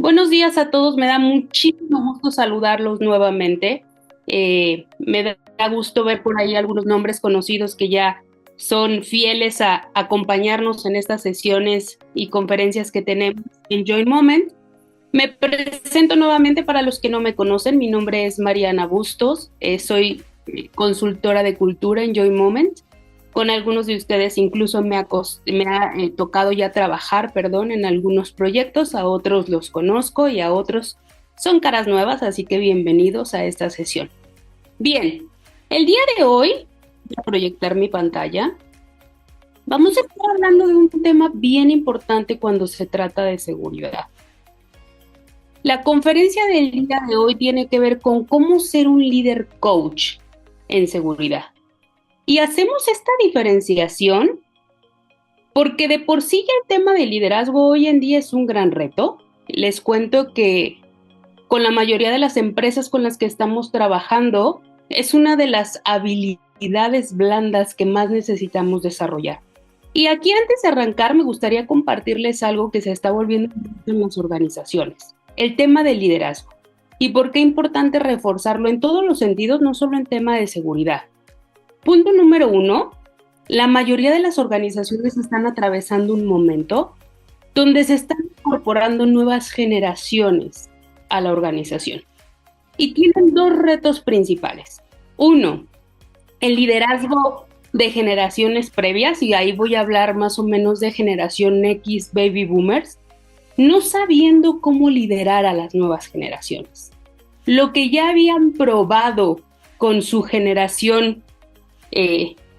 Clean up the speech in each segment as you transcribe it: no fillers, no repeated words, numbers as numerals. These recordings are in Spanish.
Buenos días a todos, me da muchísimo gusto saludarlos nuevamente. Me da gusto ver por ahí algunos nombres conocidos que ya son fieles a acompañarnos en estas sesiones y conferencias que tenemos en Join Moment. Me presento nuevamente para los que no me conocen. Mi nombre es Mariana Bustos, soy consultora de cultura en Join Moment. Con algunos de ustedes incluso me ha tocado ya trabajar, perdón, en algunos proyectos, a otros los conozco y a otros son caras nuevas, así que bienvenidos a esta sesión. Bien, el día de hoy voy a proyectar mi pantalla. Vamos a estar hablando de un tema bien importante cuando se trata de seguridad. La conferencia del día de hoy tiene que ver con cómo ser un líder coach en seguridad. Y hacemos esta diferenciación porque de por sí ya el tema del liderazgo hoy en día es un gran reto. Les cuento que con la mayoría de las empresas con las que estamos trabajando es una de las habilidades blandas que más necesitamos desarrollar. Y aquí antes de arrancar me gustaría compartirles algo que se está volviendo en las organizaciones, el tema del liderazgo. Y por qué es importante reforzarlo en todos los sentidos, no solo en tema de seguridad. Punto número uno, la mayoría de las organizaciones están atravesando un momento donde se están incorporando nuevas generaciones a la organización y tienen dos retos principales. Uno, el liderazgo de generaciones previas, y ahí voy a hablar más o menos de generación X, baby boomers, no sabiendo cómo liderar a las nuevas generaciones. Lo que ya habían probado con su generación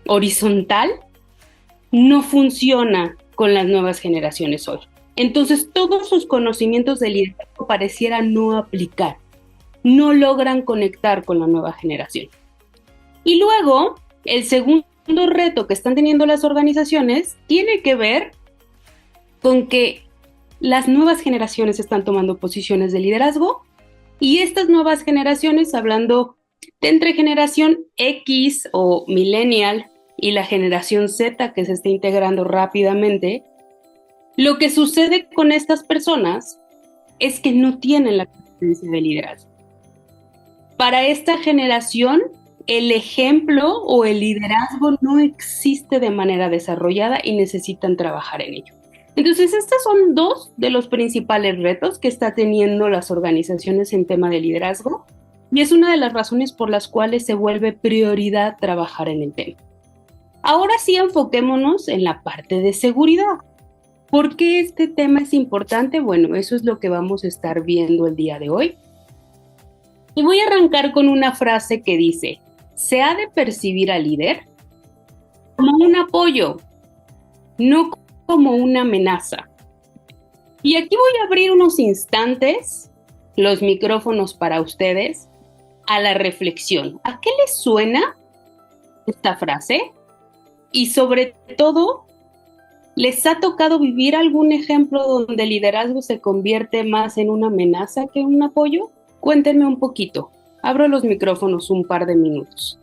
horizontal no funciona con las nuevas generaciones hoy. Entonces, todos sus conocimientos de liderazgo parecieran no aplicar, no logran conectar con la nueva generación. Y luego, el segundo reto que están teniendo las organizaciones tiene que ver con que las nuevas generaciones están tomando posiciones de liderazgo y estas nuevas generaciones, hablando de entre generación X o millennial y la generación Z que se está integrando rápidamente, lo que sucede con estas personas es que no tienen la competencia de liderazgo. Para esta generación, el ejemplo o el liderazgo no existe de manera desarrollada y necesitan trabajar en ello. Entonces, estos son dos de los principales retos que está teniendo las organizaciones en tema de liderazgo y es una de las razones por las cuales se vuelve prioridad trabajar en el tema. Ahora sí, enfoquémonos en la parte de seguridad. ¿Por qué este tema es importante? Bueno, eso es lo que vamos a estar viendo el día de hoy. Y voy a arrancar con una frase que dice, se ha de percibir al líder como un apoyo, no como una amenaza. Y aquí voy a abrir unos instantes los micrófonos para ustedes a la reflexión. ¿A qué les suena esta frase? Y sobre todo, ¿les ha tocado vivir algún ejemplo donde el liderazgo se convierte más en una amenaza que un apoyo? Cuéntenme un poquito. Abro los micrófonos un par de minutos.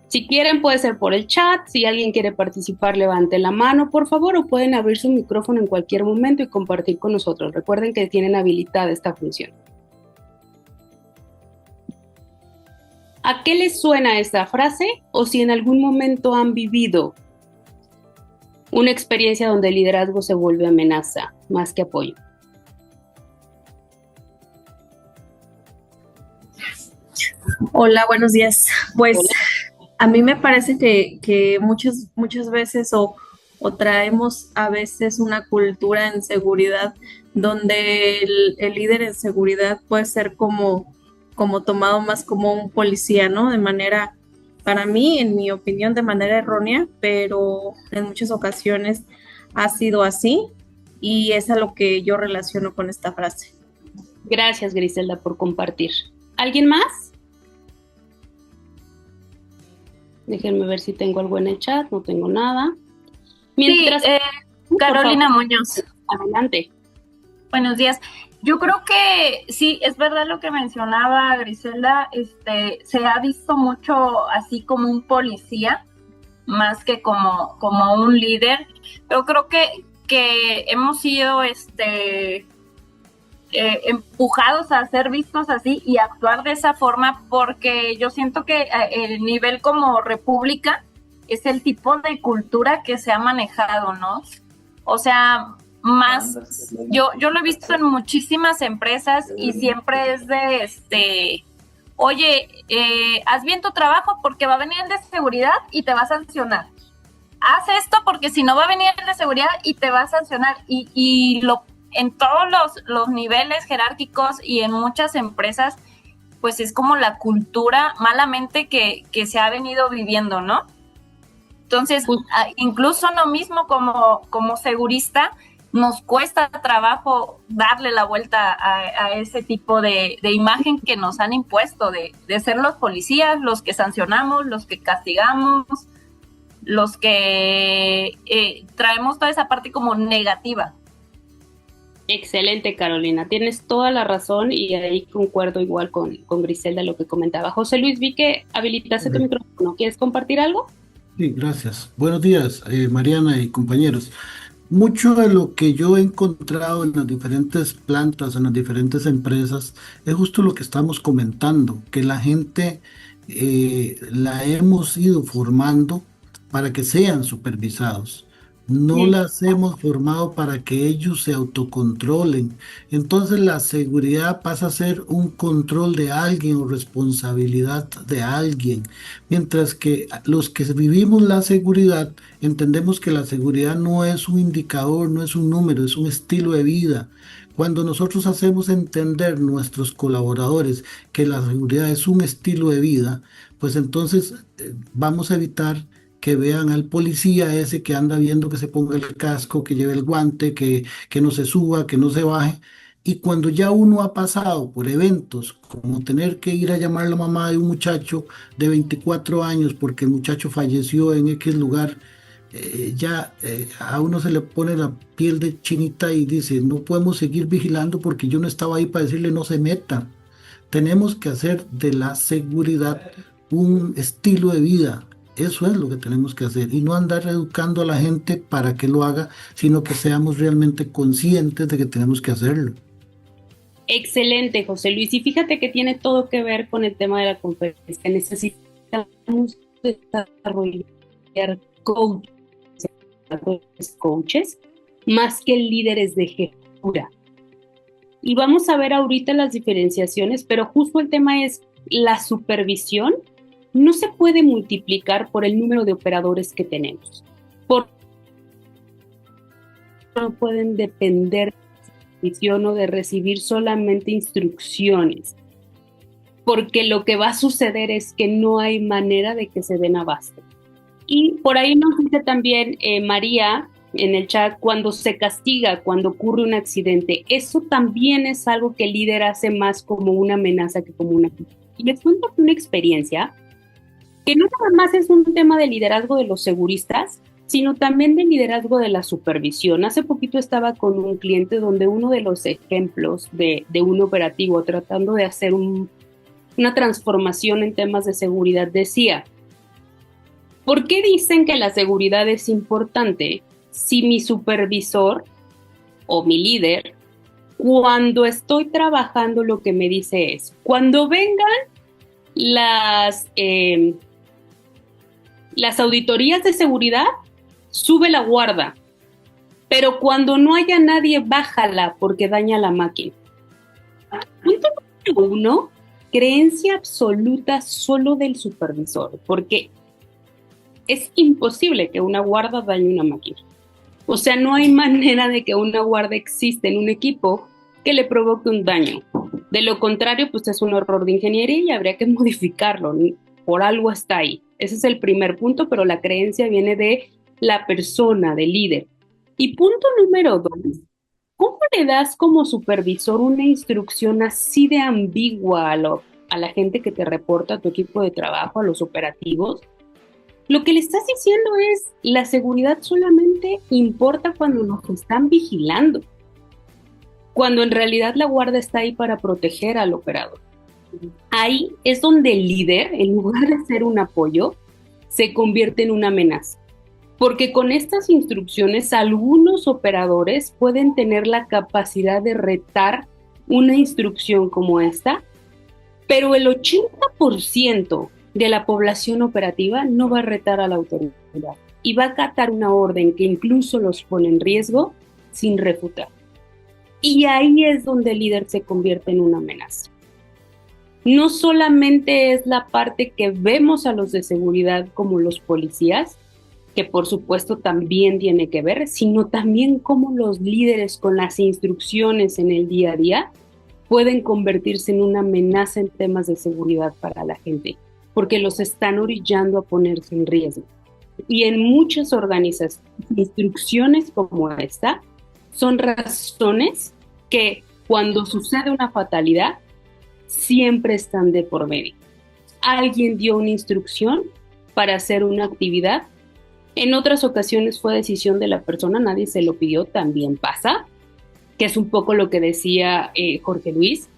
Si quieren, puede ser por el chat. Si alguien quiere participar, levante la mano, por favor, o pueden abrir su micrófono en cualquier momento y compartir con nosotros. Recuerden que tienen habilitada esta función. ¿A qué les suena esta frase? O si en algún momento han vivido una experiencia donde el liderazgo se vuelve amenaza más que apoyo. Hola, buenos días. Pues Hola. a mí me parece que muchas veces o traemos a veces una cultura en seguridad donde el líder en seguridad puede ser como tomado más como un policía, ¿no? De manera, para mí, en mi opinión, de manera errónea, pero en muchas ocasiones ha sido así y es a lo que yo relaciono con esta frase. Gracias, Griselda, por compartir. ¿Alguien más? Déjenme ver si tengo algo en el chat. No tengo nada. Mientras, Sí, Carolina Muñoz. Adelante. Buenos días. Yo creo que sí, es verdad lo que mencionaba Griselda, se ha visto mucho así como un policía, más que como un líder. Yo creo que hemos sido empujados a ser vistos así y actuar de esa forma, porque yo siento que el nivel como república es el tipo de cultura que se ha manejado, ¿no? O sea, más, yo lo he visto en muchísimas empresas y siempre es de oye, haz bien tu trabajo porque va a venir el de seguridad y te va a sancionar. Haz esto porque si no va a venir el de seguridad y te va a sancionar. Y en todos los niveles jerárquicos y en muchas empresas, pues es como la cultura malamente que se ha venido viviendo, ¿no? Entonces, incluso lo mismo como segurista, nos cuesta trabajo darle la vuelta a ese tipo de imagen que nos han impuesto, de ser los policías, los que sancionamos, los que castigamos, los que traemos toda esa parte como negativa. Excelente, Carolina, tienes toda la razón y ahí concuerdo igual con Griselda lo que comentaba. José Luis, vi que habilitaste tu micrófono, ¿quieres compartir algo? Sí, gracias. Buenos días, Mariana y compañeros. Mucho de lo que yo he encontrado en las diferentes plantas, en las diferentes empresas, es justo lo que estamos comentando, que la gente la hemos ido formando para que sean supervisados. No Sí. las hemos formado para que ellos se autocontrolen. Entonces la seguridad pasa a ser un control de alguien o responsabilidad de alguien. Mientras que los que vivimos la seguridad entendemos que la seguridad no es un indicador, no es un número, es un estilo de vida. Cuando nosotros hacemos entender nuestros colaboradores que la seguridad es un estilo de vida, pues entonces vamos a evitar que vean al policía ese que anda viendo que se ponga el casco, que lleve el guante, que no se suba, que no se baje. Y cuando ya uno ha pasado por eventos como tener que ir a llamar a la mamá de un muchacho de 24 años porque el muchacho falleció en X lugar, a uno se le pone la piel de chinita y dice, no podemos seguir vigilando porque yo no estaba ahí para decirle no se meta. Tenemos que hacer de la seguridad un estilo de vida. Eso es lo que tenemos que hacer y no andar educando a la gente para que lo haga, sino que seamos realmente conscientes de que tenemos que hacerlo. Excelente, José Luis. Y fíjate que tiene todo que ver con el tema de la conferencia. Necesitamos desarrollar coaches más que líderes de jefatura. Y vamos a ver ahorita las diferenciaciones, pero justo el tema es la supervisión no se puede multiplicar por el número de operadores que tenemos. No pueden depender o de recibir solamente instrucciones, porque lo que va a suceder es que no hay manera de que se den abasto. Y por ahí nos dice también María en el chat, cuando se castiga, cuando ocurre un accidente, eso también es algo que el líder hace más como una amenaza que como una... Y les cuento una experiencia que no nada más es un tema de liderazgo de los seguristas, sino también de liderazgo de la supervisión. Hace poquito estaba con un cliente donde uno de los ejemplos de un operativo tratando de hacer una transformación en temas de seguridad decía, ¿por qué dicen que la seguridad es importante si mi supervisor o mi líder, cuando estoy trabajando, lo que me dice es, cuando vengan las auditorías de seguridad, sube la guarda, pero cuando no haya nadie, bájala porque daña la máquina? Punto número 1, creencia absoluta solo del supervisor, porque es imposible que una guarda dañe una máquina. O sea, no hay manera de que una guarda exista en un equipo que le provoque un daño. De lo contrario, pues es un error de ingeniería y habría que modificarlo. Por algo está ahí. Ese es el primer punto, pero la creencia viene de la persona, del líder. Y punto número 2, ¿cómo le das como supervisor una instrucción así de ambigua a la gente que te reporta, a tu equipo de trabajo, a los operativos? Lo que le estás diciendo es, la seguridad solamente importa cuando nos están vigilando, cuando en realidad la guardia está ahí para proteger al operador. Ahí es donde el líder, en lugar de ser un apoyo, se convierte en una amenaza. Porque con estas instrucciones algunos operadores pueden tener la capacidad de retar una instrucción como esta, pero el 80% de la población operativa no va a retar a la autoridad y va a acatar una orden que incluso los pone en riesgo sin refutar. Y ahí es donde el líder se convierte en una amenaza. No solamente es la parte que vemos a los de seguridad como los policías, que por supuesto también tiene que ver, sino también cómo los líderes con las instrucciones en el día a día pueden convertirse en una amenaza en temas de seguridad para la gente, porque los están orillando a ponerse en riesgo. Y en muchas organizaciones, instrucciones como esta son razones que cuando sucede una fatalidad siempre están de por medio. Alguien dio una instrucción para hacer una actividad. En otras ocasiones fue decisión de la persona, nadie se lo pidió, también pasa, que es un poco lo que decía Jorge Luis.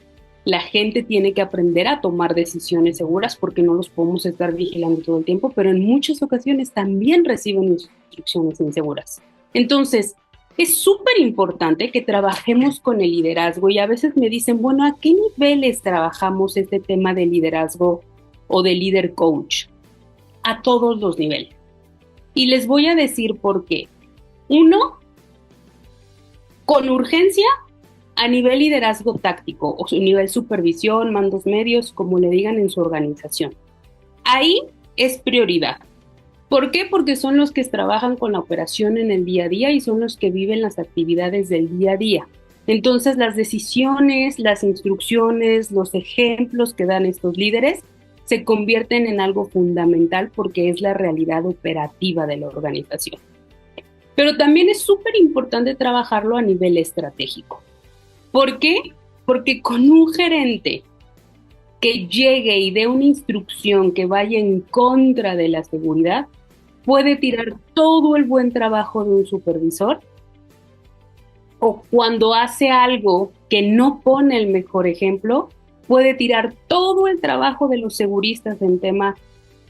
La gente tiene que aprender a tomar decisiones seguras porque no los podemos estar vigilando todo el tiempo, pero en muchas ocasiones también reciben instrucciones inseguras. Entonces, es súper importante que trabajemos con el liderazgo y a veces me dicen, bueno, ¿a qué niveles trabajamos este tema de liderazgo o de líder coach? A todos los niveles. Y les voy a decir por qué. Uno, con urgencia a nivel liderazgo táctico o nivel supervisión, mandos medios, como le digan en su organización. Ahí es prioridad. ¿Por qué? Porque son los que trabajan con la operación en el día a día y son los que viven las actividades del día a día. Entonces, las decisiones, las instrucciones, los ejemplos que dan estos líderes se convierten en algo fundamental porque es la realidad operativa de la organización. Pero también es súper importante trabajarlo a nivel estratégico. ¿Por qué? Porque con un gerente que llegue y dé una instrucción que vaya en contra de la seguridad, puede tirar todo el buen trabajo de un supervisor, o cuando hace algo que no pone el mejor ejemplo, puede tirar todo el trabajo de los seguristas en tema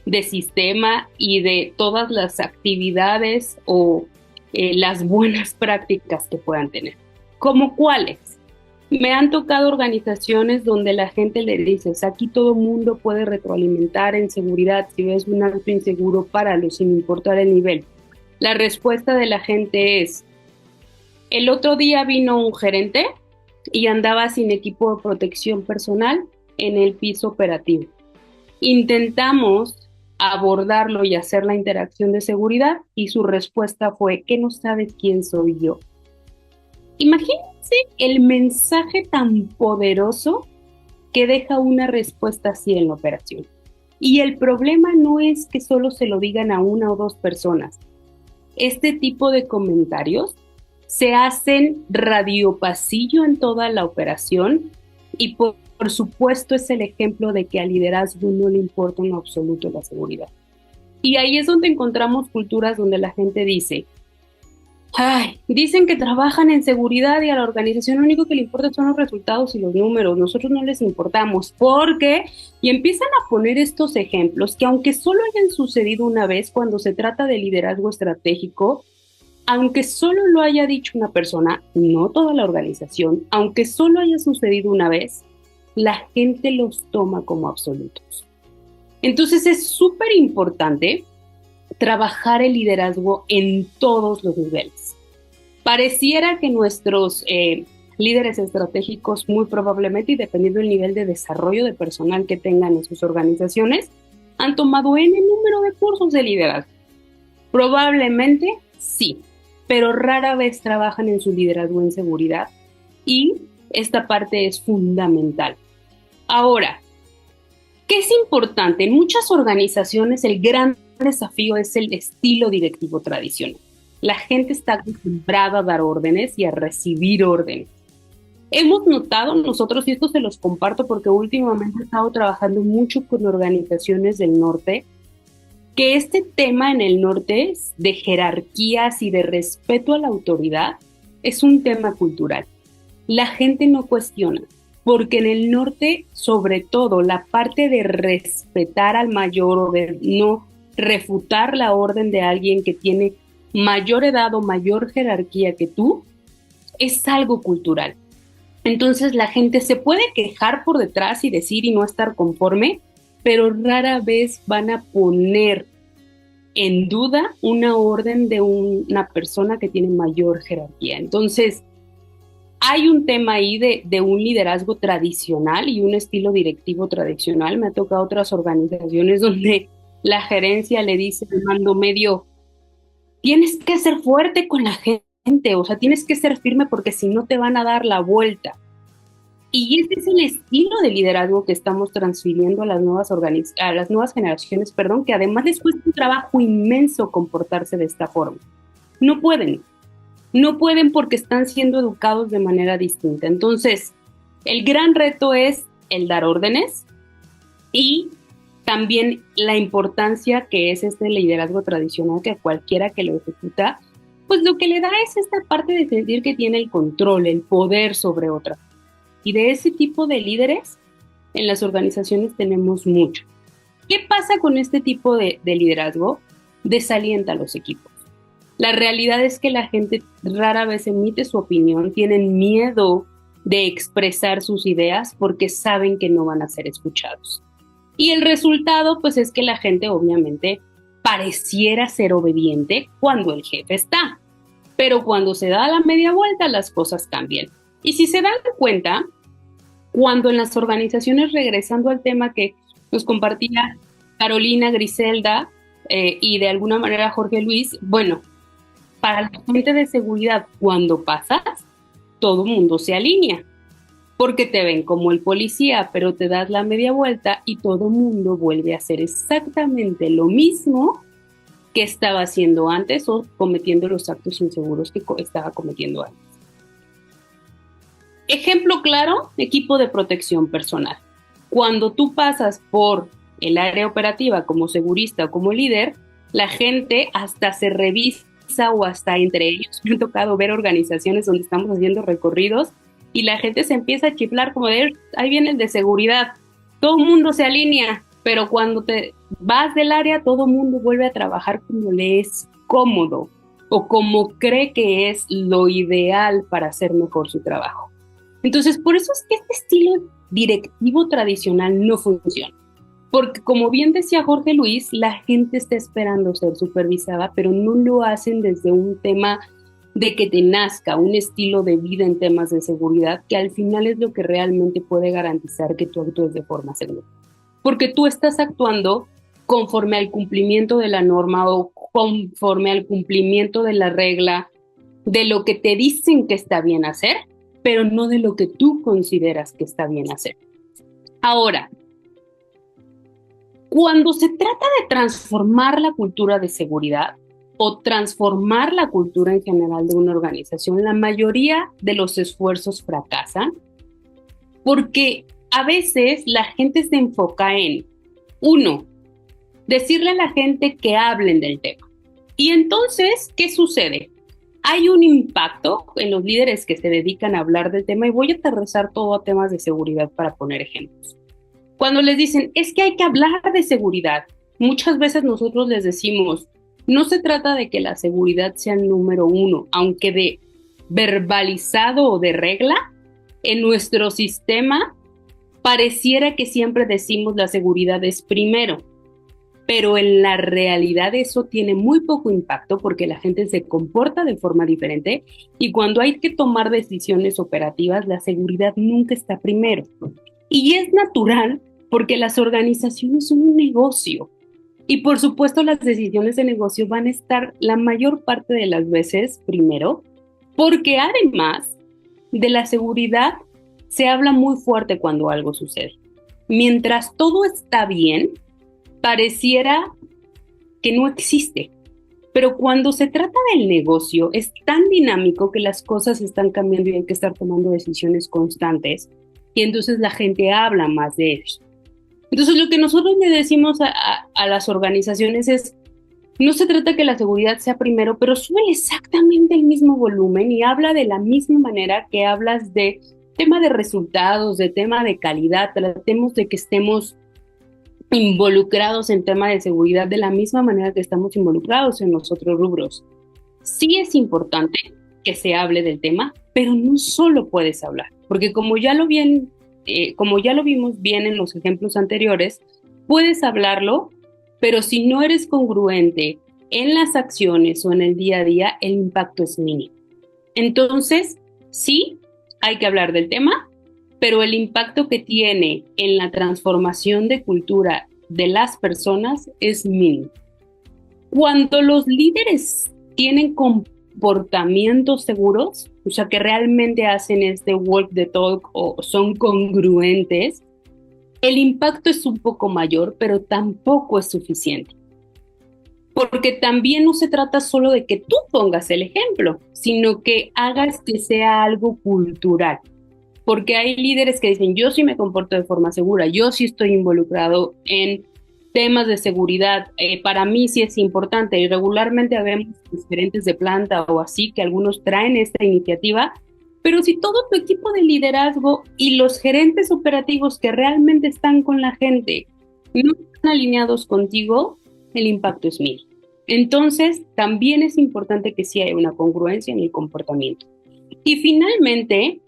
de sistema y de todas las actividades o las buenas prácticas que puedan tener. ¿Cómo cuáles? Me han tocado organizaciones donde la gente le dice, aquí todo mundo puede retroalimentar en seguridad, si ves un acto inseguro, páralo sin importar el nivel. La respuesta de la gente es, el otro día vino un gerente y andaba sin equipo de protección personal en el piso operativo. Intentamos abordarlo y hacer la interacción de seguridad y su respuesta fue, ¿que no sabes quién soy yo? Imagínense el mensaje tan poderoso que deja una respuesta así en la operación. Y el problema no es que solo se lo digan a una o dos personas. Este tipo de comentarios se hacen radiopasillo en toda la operación y por supuesto es el ejemplo de que al liderazgo no le importa en absoluto la seguridad. Y ahí es donde encontramos culturas donde la gente dice, dicen que trabajan en seguridad y a la organización lo único que le importa son los resultados y los números, nosotros no les importamos, porque, y empiezan a poner estos ejemplos que aunque solo hayan sucedido una vez cuando se trata de liderazgo estratégico, aunque solo lo haya dicho una persona, no toda la organización, aunque solo haya sucedido una vez, la gente los toma como absolutos. Entonces es súper importante trabajar el liderazgo en todos los niveles. Pareciera que nuestros líderes estratégicos muy probablemente, y dependiendo del nivel de desarrollo de personal que tengan en sus organizaciones, han tomado N número de cursos de liderazgo. Probablemente sí, pero rara vez trabajan en su liderazgo en seguridad y esta parte es fundamental. Ahora, ¿qué es importante? En muchas organizaciones el gran desafío es el estilo directivo tradicional. La gente está acostumbrada a dar órdenes y a recibir órdenes. Hemos notado nosotros, y esto se los comparto porque últimamente he estado trabajando mucho con organizaciones del norte, que este tema en el norte de jerarquías y de respeto a la autoridad es un tema cultural. La gente no cuestiona, porque en el norte, sobre todo, la parte de respetar al mayor o de no refutar la orden de alguien que tiene mayor edad o mayor jerarquía que tú, es algo cultural. Entonces la gente se puede quejar por detrás y decir y no estar conforme, pero rara vez van a poner en duda una orden de una persona que tiene mayor jerarquía. Entonces, hay un tema ahí de un liderazgo tradicional y un estilo directivo tradicional. Me ha tocado otras organizaciones donde la gerencia le dice al mando medio, tienes que ser fuerte con la gente, o sea, tienes que ser firme porque si no te van a dar la vuelta. Y ese es el estilo de liderazgo que estamos transfiriendo a las a las nuevas generaciones, perdón, que además les cuesta un trabajo inmenso comportarse de esta forma. No pueden, no pueden porque están siendo educados de manera distinta. Entonces, el gran reto es el dar órdenes y también la importancia que es este liderazgo tradicional, que a cualquiera que lo ejecuta, pues lo que le da es esta parte de sentir que tiene el control, el poder sobre otra. Y de ese tipo de líderes en las organizaciones tenemos mucho. ¿Qué pasa con este tipo de liderazgo? Desalienta a los equipos. La realidad es que la gente rara vez emite su opinión, tienen miedo de expresar sus ideas porque saben que no van a ser escuchados. Y el resultado, pues, es que la gente obviamente pareciera ser obediente cuando el jefe está, pero cuando se da la media vuelta las cosas cambian. Y si se dan cuenta, cuando en las organizaciones, regresando al tema que nos compartía Carolina, Griselda y de alguna manera Jorge Luis, bueno, para la gente de seguridad, cuando pasas, todo mundo se alinea, porque te ven como el policía, pero te das la media vuelta y todo mundo vuelve a hacer exactamente lo mismo que estaba haciendo antes o cometiendo los actos inseguros que estaba cometiendo antes. Ejemplo claro, equipo de protección personal. Cuando tú pasas por el área operativa como segurista o como líder, la gente hasta se revisa o hasta entre ellos. Me ha tocado ver organizaciones donde estamos haciendo recorridos y la gente se empieza a chiflar como de, ahí viene el de seguridad. Todo el mundo se alinea, pero cuando te vas del área, todo el mundo vuelve a trabajar como le es cómodo o como cree que es lo ideal para hacer mejor su trabajo. Entonces, por eso es que este estilo directivo tradicional no funciona. Porque como bien decía Jorge Luis, la gente está esperando ser supervisada, pero no lo hacen desde un tema de que te nazca un estilo de vida en temas de seguridad, que al final es lo que realmente puede garantizar que tú actúes de forma segura. Porque tú estás actuando conforme al cumplimiento de la norma o conforme al cumplimiento de la regla, de lo que te dicen que está bien hacer, pero no de lo que tú consideras que está bien hacer. Ahora, cuando se trata de transformar la cultura de seguridad o transformar la cultura en general de una organización, la mayoría de los esfuerzos fracasan porque a veces la gente se enfoca en, uno, decirle a la gente que hablen del tema. Y entonces, ¿qué sucede? Hay un impacto en los líderes que se dedican a hablar del tema y voy a aterrizar todo a temas de seguridad para poner ejemplos. Cuando les dicen, es que hay que hablar de seguridad, muchas veces nosotros les decimos, no se trata de que la seguridad sea el número uno, aunque de verbalizado o de regla, en nuestro sistema pareciera que siempre decimos la seguridad es primero. Pero en la realidad eso tiene muy poco impacto porque la gente se comporta de forma diferente y cuando hay que tomar decisiones operativas, la seguridad nunca está primero. Y es natural porque las organizaciones son un negocio y por supuesto las decisiones de negocio van a estar la mayor parte de las veces primero, porque además de la seguridad se habla muy fuerte cuando algo sucede. Mientras todo está bien, pareciera que no existe, pero cuando se trata del negocio es tan dinámico que las cosas están cambiando y hay que estar tomando decisiones constantes y entonces la gente habla más de eso. Entonces lo que nosotros le decimos a las organizaciones es, no se trata que la seguridad sea primero, pero sube exactamente el mismo volumen y habla de la misma manera que hablas de tema de resultados, de tema de calidad, tratemos de que estemos involucrados en tema de seguridad de la misma manera que estamos involucrados en los otros rubros. Sí es importante que se hable del tema, pero no solo puedes hablar. porque como ya lo vimos bien en los ejemplos anteriores, puedes hablarlo, pero si no eres congruente en las acciones o en el día a día, el impacto es mínimo. Entonces, sí, hay que hablar del tema, pero el impacto que tiene en la transformación de cultura de las personas es mínimo. Cuando los líderes tienen comportamientos seguros, o sea, que realmente hacen este walk the talk o son congruentes, el impacto es un poco mayor, pero tampoco es suficiente. Porque también no se trata solo de que tú pongas el ejemplo, sino que hagas que sea algo cultural. Porque hay líderes que dicen, yo sí me comporto de forma segura, yo sí estoy involucrado en temas de seguridad, para mí sí es importante, y regularmente vemos gerentes de planta o así, que algunos traen esta iniciativa, pero si todo tu equipo de liderazgo y los gerentes operativos que realmente están con la gente no están alineados contigo, el impacto es mínimo. Entonces, también es importante que sí haya una congruencia en el comportamiento. Y finalmente,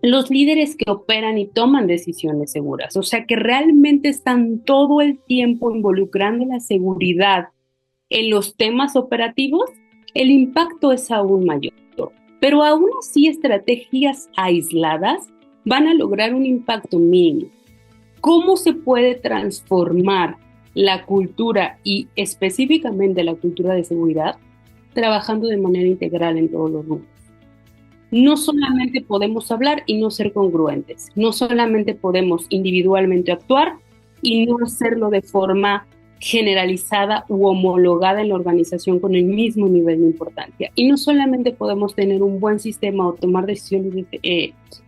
los líderes que operan y toman decisiones seguras, o sea, que realmente están todo el tiempo involucrando la seguridad en los temas operativos, el impacto es aún mayor. Pero aún así, estrategias aisladas van a lograr un impacto mínimo. ¿Cómo se puede transformar la cultura y específicamente la cultura de seguridad? Trabajando de manera integral en todos los rubros. No solamente podemos hablar y no ser congruentes, no solamente podemos individualmente actuar y no hacerlo de forma generalizada u homologada en la organización con el mismo nivel de importancia. Y no solamente podemos tener un buen sistema o tomar decisiones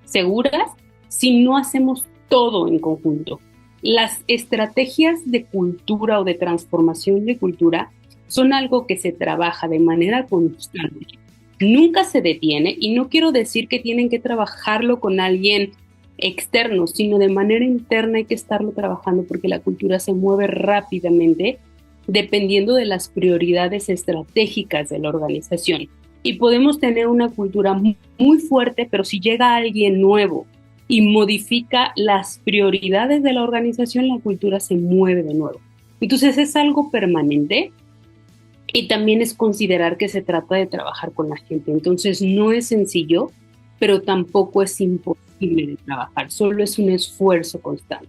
seguras si no hacemos todo en conjunto. Las estrategias de cultura o de transformación de cultura son algo que se trabaja de manera constante. Nunca se detiene, y no quiero decir que tienen que trabajarlo con alguien externo, sino de manera interna hay que estarlo trabajando porque la cultura se mueve rápidamente dependiendo de las prioridades estratégicas de la organización. Y podemos tener una cultura muy fuerte, pero si llega alguien nuevo y modifica las prioridades de la organización, la cultura se mueve de nuevo. Entonces es algo permanente. Y también es considerar que se trata de trabajar con la gente. Entonces no es sencillo, pero tampoco es imposible de trabajar. Solo es un esfuerzo constante.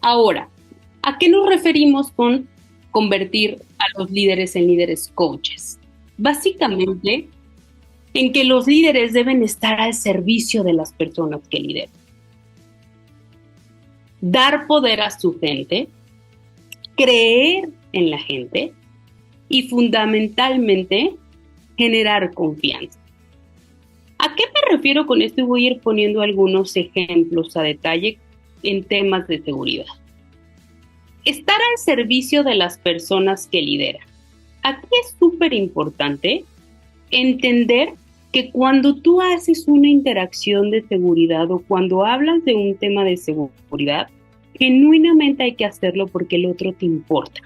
Ahora, ¿a qué nos referimos con convertir a los líderes en líderes coaches? Básicamente, en que los líderes deben estar al servicio de las personas que lideran. Dar poder a su gente, creer en la gente, y fundamentalmente generar confianza. ¿A qué me refiero con esto? Y voy a ir poniendo algunos ejemplos a detalle en temas de seguridad. Estar al servicio de las personas que lideran. Aquí es súper importante entender que cuando tú haces una interacción de seguridad o cuando hablas de un tema de seguridad, genuinamente hay que hacerlo porque el otro te importa.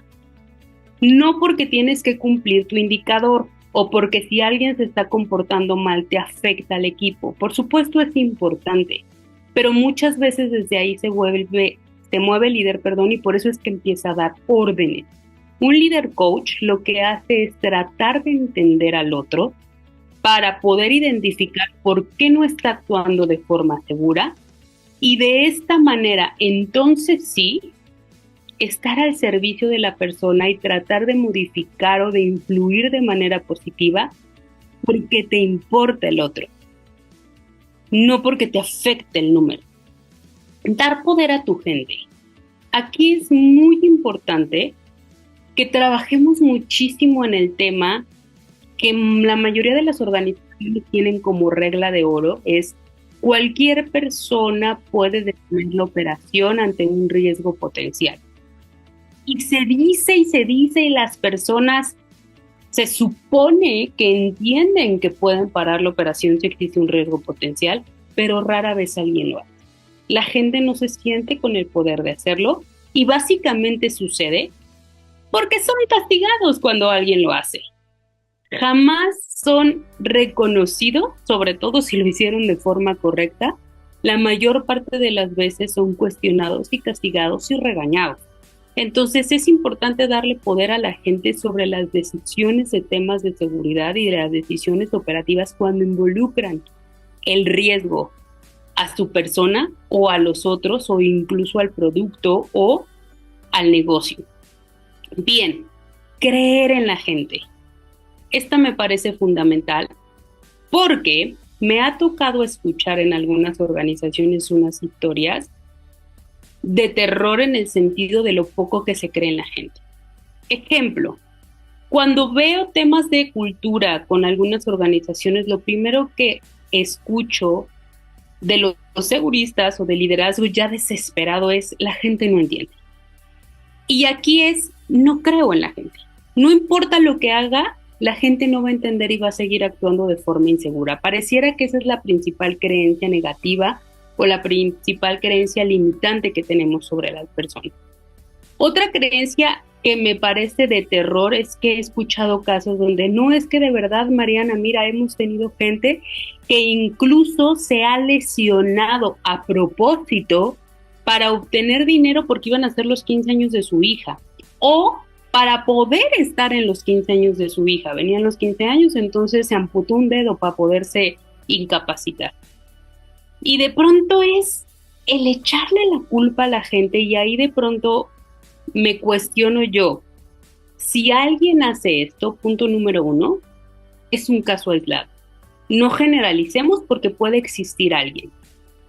No porque tienes que cumplir tu indicador o porque si alguien se está comportando mal te afecta al equipo. Por supuesto es importante, pero muchas veces desde ahí se mueve el líder, y por eso es que empieza a dar órdenes. Un líder coach lo que hace es tratar de entender al otro para poder identificar por qué no está actuando de forma segura y de esta manera entonces sí estar al servicio de la persona y tratar de modificar o de influir de manera positiva porque te importa el otro, no porque te afecte el número. Dar poder a tu gente. Aquí es muy importante que trabajemos muchísimo en el tema que la mayoría de las organizaciones tienen como regla de oro, es cualquier persona puede detener la operación ante un riesgo potencial. Y se dice, y las personas se supone que entienden que pueden parar la operación si existe un riesgo potencial, pero rara vez alguien lo hace. La gente no se siente con el poder de hacerlo y básicamente sucede porque son castigados cuando alguien lo hace. Jamás son reconocidos, sobre todo si lo hicieron de forma correcta, la mayor parte de las veces son cuestionados y castigados y regañados. Entonces es importante darle poder a la gente sobre las decisiones de temas de seguridad y de las decisiones operativas cuando involucran el riesgo a su persona o a los otros o incluso al producto o al negocio. Bien, creer en la gente. Esta me parece fundamental porque me ha tocado escuchar en algunas organizaciones unas historias de terror en el sentido de lo poco que se cree en la gente. Ejemplo, cuando veo temas de cultura con algunas organizaciones, lo primero que escucho de los seguristas o de liderazgo ya desesperado es: la gente no entiende. Y aquí es: no creo en la gente. No importa lo que haga, la gente no va a entender y va a seguir actuando de forma insegura. Pareciera que esa es la principal creencia negativa o la principal creencia limitante que tenemos sobre las personas. Otra creencia que me parece de terror es que he escuchado casos donde no es que de verdad, Mariana, mira, hemos tenido gente que incluso se ha lesionado a propósito para obtener dinero porque iban a ser los 15 años de su hija o para poder estar en los 15 años de su hija. Venían los 15 años, entonces se amputó un dedo para poderse incapacitar. Y de pronto es el echarle la culpa a la gente, y ahí de pronto me cuestiono yo, si alguien hace esto, punto número 1, es un caso aislado. No generalicemos porque puede existir alguien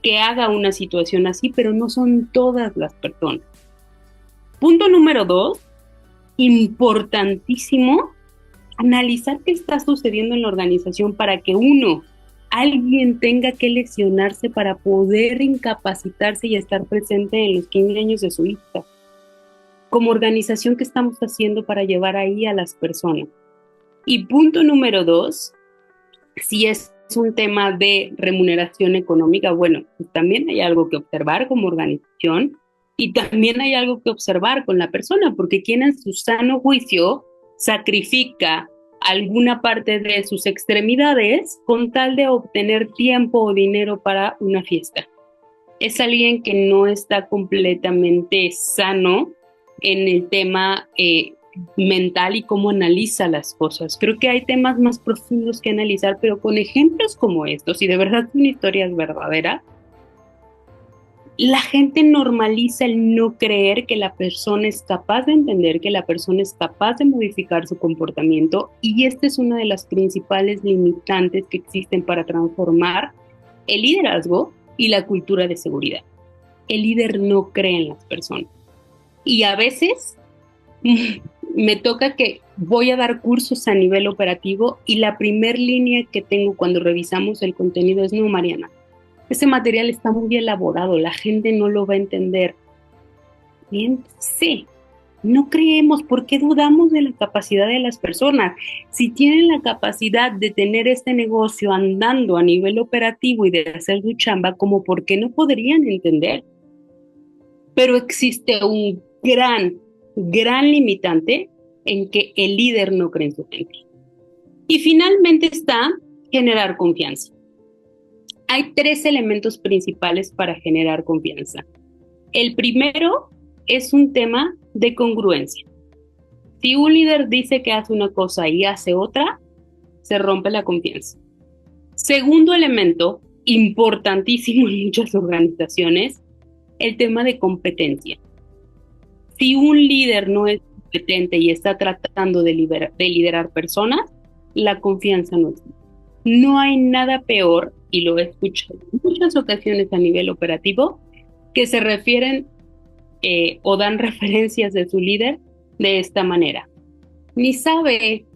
que haga una situación así, pero no son todas las personas. Punto número 2, importantísimo, analizar qué está sucediendo en la organización para que alguien tenga que lesionarse para poder incapacitarse y estar presente en los 15 años de su hija. Como organización, ¿qué estamos haciendo para llevar ahí a las personas? Y punto número 2, si es un tema de remuneración económica, bueno, pues también hay algo que observar como organización y también hay algo que observar con la persona, porque quien en su sano juicio sacrifica alguna parte de sus extremidades con tal de obtener tiempo o dinero para una fiesta. Es alguien que no está completamente sano en el tema mental y cómo analiza las cosas. Creo que hay temas más profundos que analizar, pero con ejemplos como estos, y de verdad son historias verdaderas, la gente normaliza el no creer que la persona es capaz de entender, que la persona es capaz de modificar su comportamiento, y esta es una de las principales limitantes que existen para transformar el liderazgo y la cultura de seguridad. El líder no cree en las personas. Y a veces me toca que voy a dar cursos a nivel operativo y la primer línea que tengo cuando revisamos el contenido es: no, Mariana, ese material está muy elaborado, la gente no lo va a entender. Bien, sí, no creemos. ¿Por qué dudamos de la capacidad de las personas? Si tienen la capacidad de tener este negocio andando a nivel operativo y de hacer su chamba, ¿cómo por qué no podrían entender? Pero existe un gran limitante en que el líder no cree en su gente. Y finalmente está generar confianza. Hay 3 elementos principales para generar confianza. El primero es un tema de congruencia. Si un líder dice que hace una cosa y hace otra, se rompe la confianza. Segundo elemento, importantísimo en muchas organizaciones, el tema de competencia. Si un líder no es competente y está tratando de liderar personas, la confianza no existe. No hay nada peor, y lo he escuchado en muchas ocasiones a nivel operativo, que se refieren o dan referencias de su líder de esta manera. Ni sabe,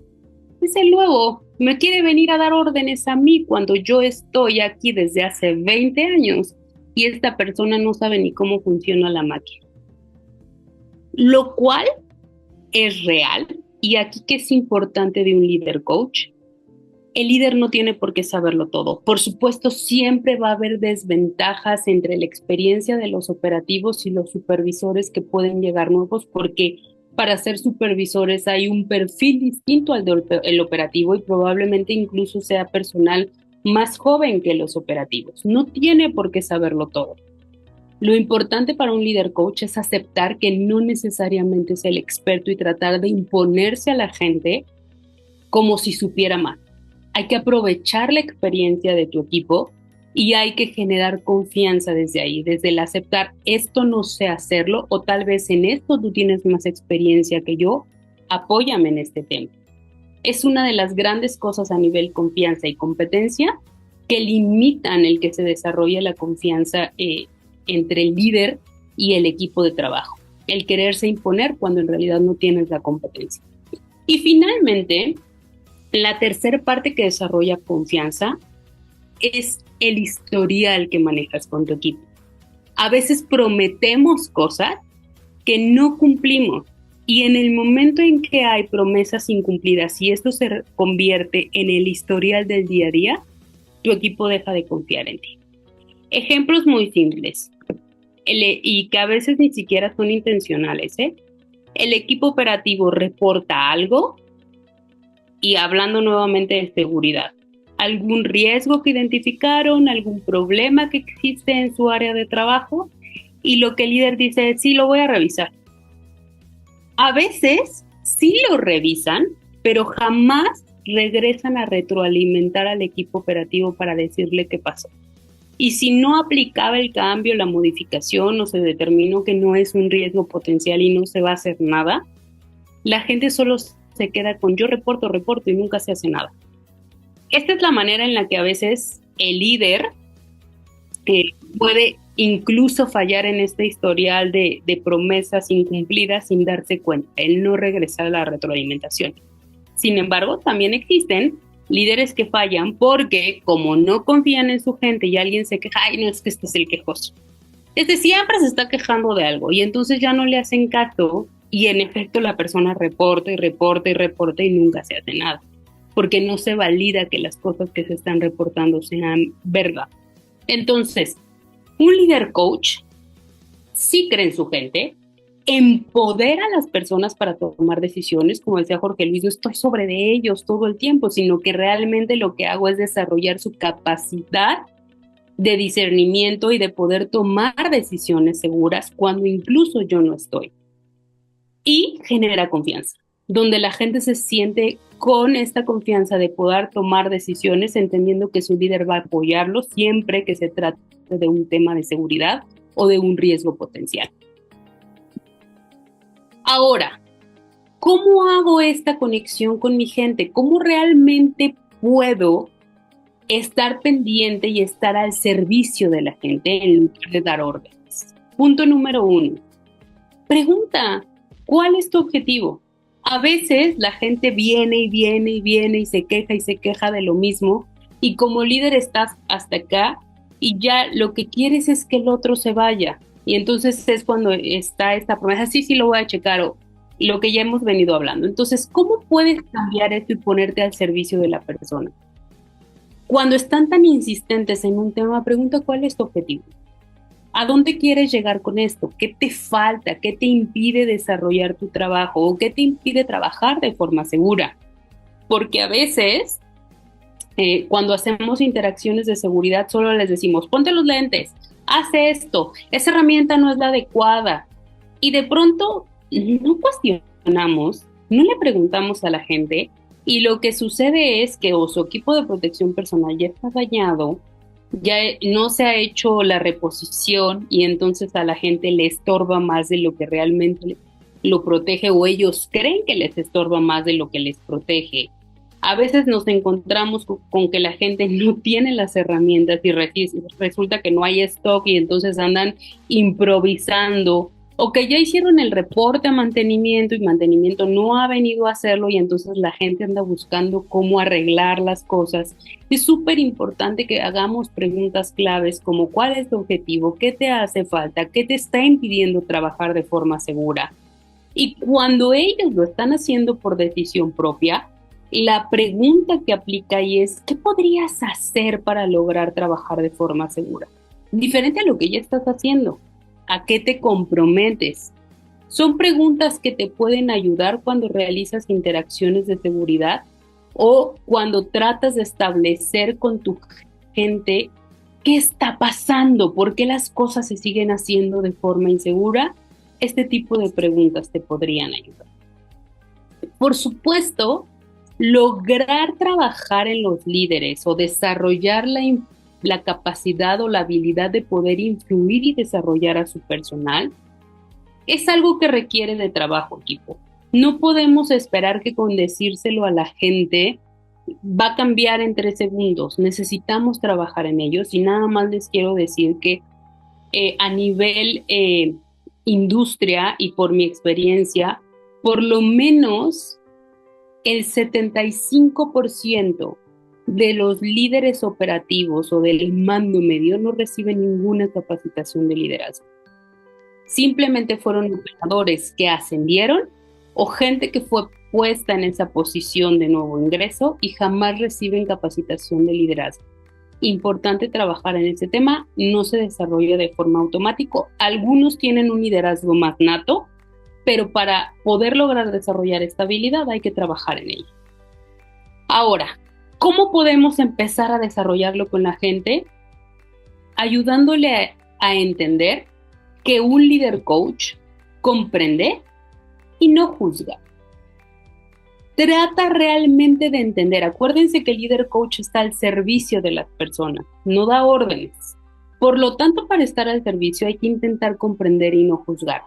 desde luego, me quiere venir a dar órdenes a mí cuando yo estoy aquí desde hace 20 años y esta persona no sabe ni cómo funciona la máquina. Lo cual es real, y aquí que es importante de un líder coach: el líder no tiene por qué saberlo todo. Por supuesto, siempre va a haber desventajas entre la experiencia de los operativos y los supervisores que pueden llegar nuevos, porque para ser supervisores hay un perfil distinto al del operativo y probablemente incluso sea personal más joven que los operativos. No tiene por qué saberlo todo. Lo importante para un líder coach es aceptar que no necesariamente es el experto y tratar de imponerse a la gente como si supiera más. Hay que aprovechar la experiencia de tu equipo y hay que generar confianza desde ahí, desde el aceptar esto no sé hacerlo o tal vez en esto tú tienes más experiencia que yo, apóyame en este tema. Es una de las grandes cosas a nivel confianza y competencia que limitan el que se desarrolle la confianza entre el líder y el equipo de trabajo. El quererse imponer cuando en realidad no tienes la competencia. Y finalmente, la tercera parte que desarrolla confianza es el historial que manejas con tu equipo. A veces prometemos cosas que no cumplimos y en el momento en que hay promesas incumplidas y esto se convierte en el historial del día a día, tu equipo deja de confiar en ti. Ejemplos muy simples y que a veces ni siquiera son intencionales. El equipo operativo reporta algo y hablando nuevamente de seguridad, algún riesgo que identificaron, algún problema que existe en su área de trabajo y lo que el líder dice es sí, lo voy a revisar. A veces sí lo revisan, pero jamás regresan a retroalimentar al equipo operativo para decirle qué pasó. Y si no aplicaba el cambio, la modificación o se determinó que no es un riesgo potencial y no se va a hacer nada, la gente solo se queda con yo reporto y nunca se hace nada. Esta es la manera en la que a veces el líder puede incluso fallar en este historial de promesas incumplidas sin darse cuenta, el no regresar a la retroalimentación. Sin embargo, también existen líderes que fallan porque como no confían en su gente y alguien se queja, ay, no, es que este es el quejoso. Siempre se está quejando de algo y entonces ya no le hacen caso y en efecto la persona reporta y nunca se hace nada, porque no se valida que las cosas que se están reportando sean verdad. Entonces, un líder coach sí cree en su gente, empodera a las personas para tomar decisiones, como decía Jorge Luis, no estoy sobre de ellos todo el tiempo, sino que realmente lo que hago es desarrollar su capacidad de discernimiento y de poder tomar decisiones seguras cuando incluso yo no estoy. Y genera confianza, donde la gente se siente con esta confianza de poder tomar decisiones, entendiendo que su líder va a apoyarlo siempre que se trate de un tema de seguridad o de un riesgo potencial. Ahora, ¿cómo hago esta conexión con mi gente? ¿Cómo realmente puedo estar pendiente y estar al servicio de la gente en lugar de dar órdenes? Punto número 1. Pregunta, ¿cuál es tu objetivo? A veces la gente viene y se queja de lo mismo y como líder estás hasta acá y ya lo que quieres es que el otro se vaya. Y entonces es cuando está esta promesa, sí, lo voy a checar o lo que ya hemos venido hablando. Entonces, ¿cómo puedes cambiar esto y ponerte al servicio de la persona? Cuando están tan insistentes en un tema, pregunta cuál es tu objetivo. ¿A dónde quieres llegar con esto? ¿Qué te falta? ¿Qué te impide desarrollar tu trabajo? ¿O qué te impide trabajar de forma segura? Porque a veces, cuando hacemos interacciones de seguridad, solo les decimos, ponte los lentes, haz esto, esa herramienta no es la adecuada. Y de pronto no cuestionamos, no le preguntamos a la gente y lo que sucede es que o su equipo de protección personal ya está dañado, ya no se ha hecho la reposición y entonces a la gente le estorba más de lo que realmente lo protege o ellos creen que les estorba más de lo que les protege. A veces nos encontramos con que la gente no tiene las herramientas y resulta que no hay stock y entonces andan improvisando o que ya hicieron el reporte a mantenimiento y mantenimiento no ha venido a hacerlo y entonces la gente anda buscando cómo arreglar las cosas. Es súper importante que hagamos preguntas claves como ¿cuál es tu objetivo? ¿Qué te hace falta? ¿Qué te está impidiendo trabajar de forma segura? Y cuando ellos lo están haciendo por decisión propia, la pregunta que aplica ahí es ¿qué podrías hacer para lograr trabajar de forma segura? Diferente a lo que ya estás haciendo. ¿A qué te comprometes? Son preguntas que te pueden ayudar cuando realizas interacciones de seguridad o cuando tratas de establecer con tu gente qué está pasando, por qué las cosas se siguen haciendo de forma insegura, este tipo de preguntas te podrían ayudar. Por supuesto, lograr trabajar en los líderes o desarrollar la capacidad o la habilidad de poder influir y desarrollar a su personal es algo que requiere de trabajo equipo. No podemos esperar que con decírselo a la gente va a cambiar en 3 segundos. Necesitamos trabajar en ellos y nada más les quiero decir que a nivel industria y por mi experiencia, por lo menos el 75% de los líderes operativos o del mando medio no reciben ninguna capacitación de liderazgo. Simplemente fueron operadores que ascendieron o gente que fue puesta en esa posición de nuevo ingreso y jamás reciben capacitación de liderazgo. Importante trabajar en ese tema, no se desarrolla de forma automática. Algunos tienen un liderazgo más nato, pero para poder lograr desarrollar esta habilidad hay que trabajar en ella. Ahora, ¿cómo podemos empezar a desarrollarlo con la gente? Ayudándole a entender que un líder coach comprende y no juzga. Trata realmente de entender. Acuérdense que el líder coach está al servicio de las personas, no da órdenes. Por lo tanto, para estar al servicio hay que intentar comprender y no juzgar.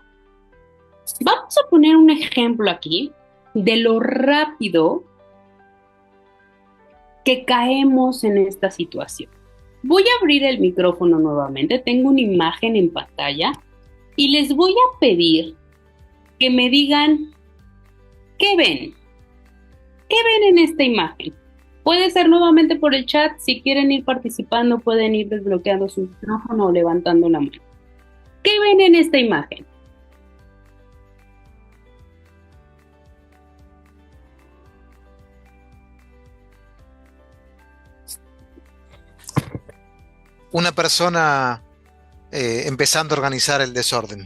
Vamos a poner un ejemplo aquí de lo rápido que caemos en esta situación. Voy a abrir el micrófono nuevamente, tengo una imagen en pantalla y les voy a pedir que me digan qué ven. ¿Qué ven en esta imagen? Puede ser nuevamente por el chat, si quieren ir participando pueden ir desbloqueando su micrófono o levantando la mano. ¿Qué ven en esta imagen? Una persona empezando a organizar el desorden.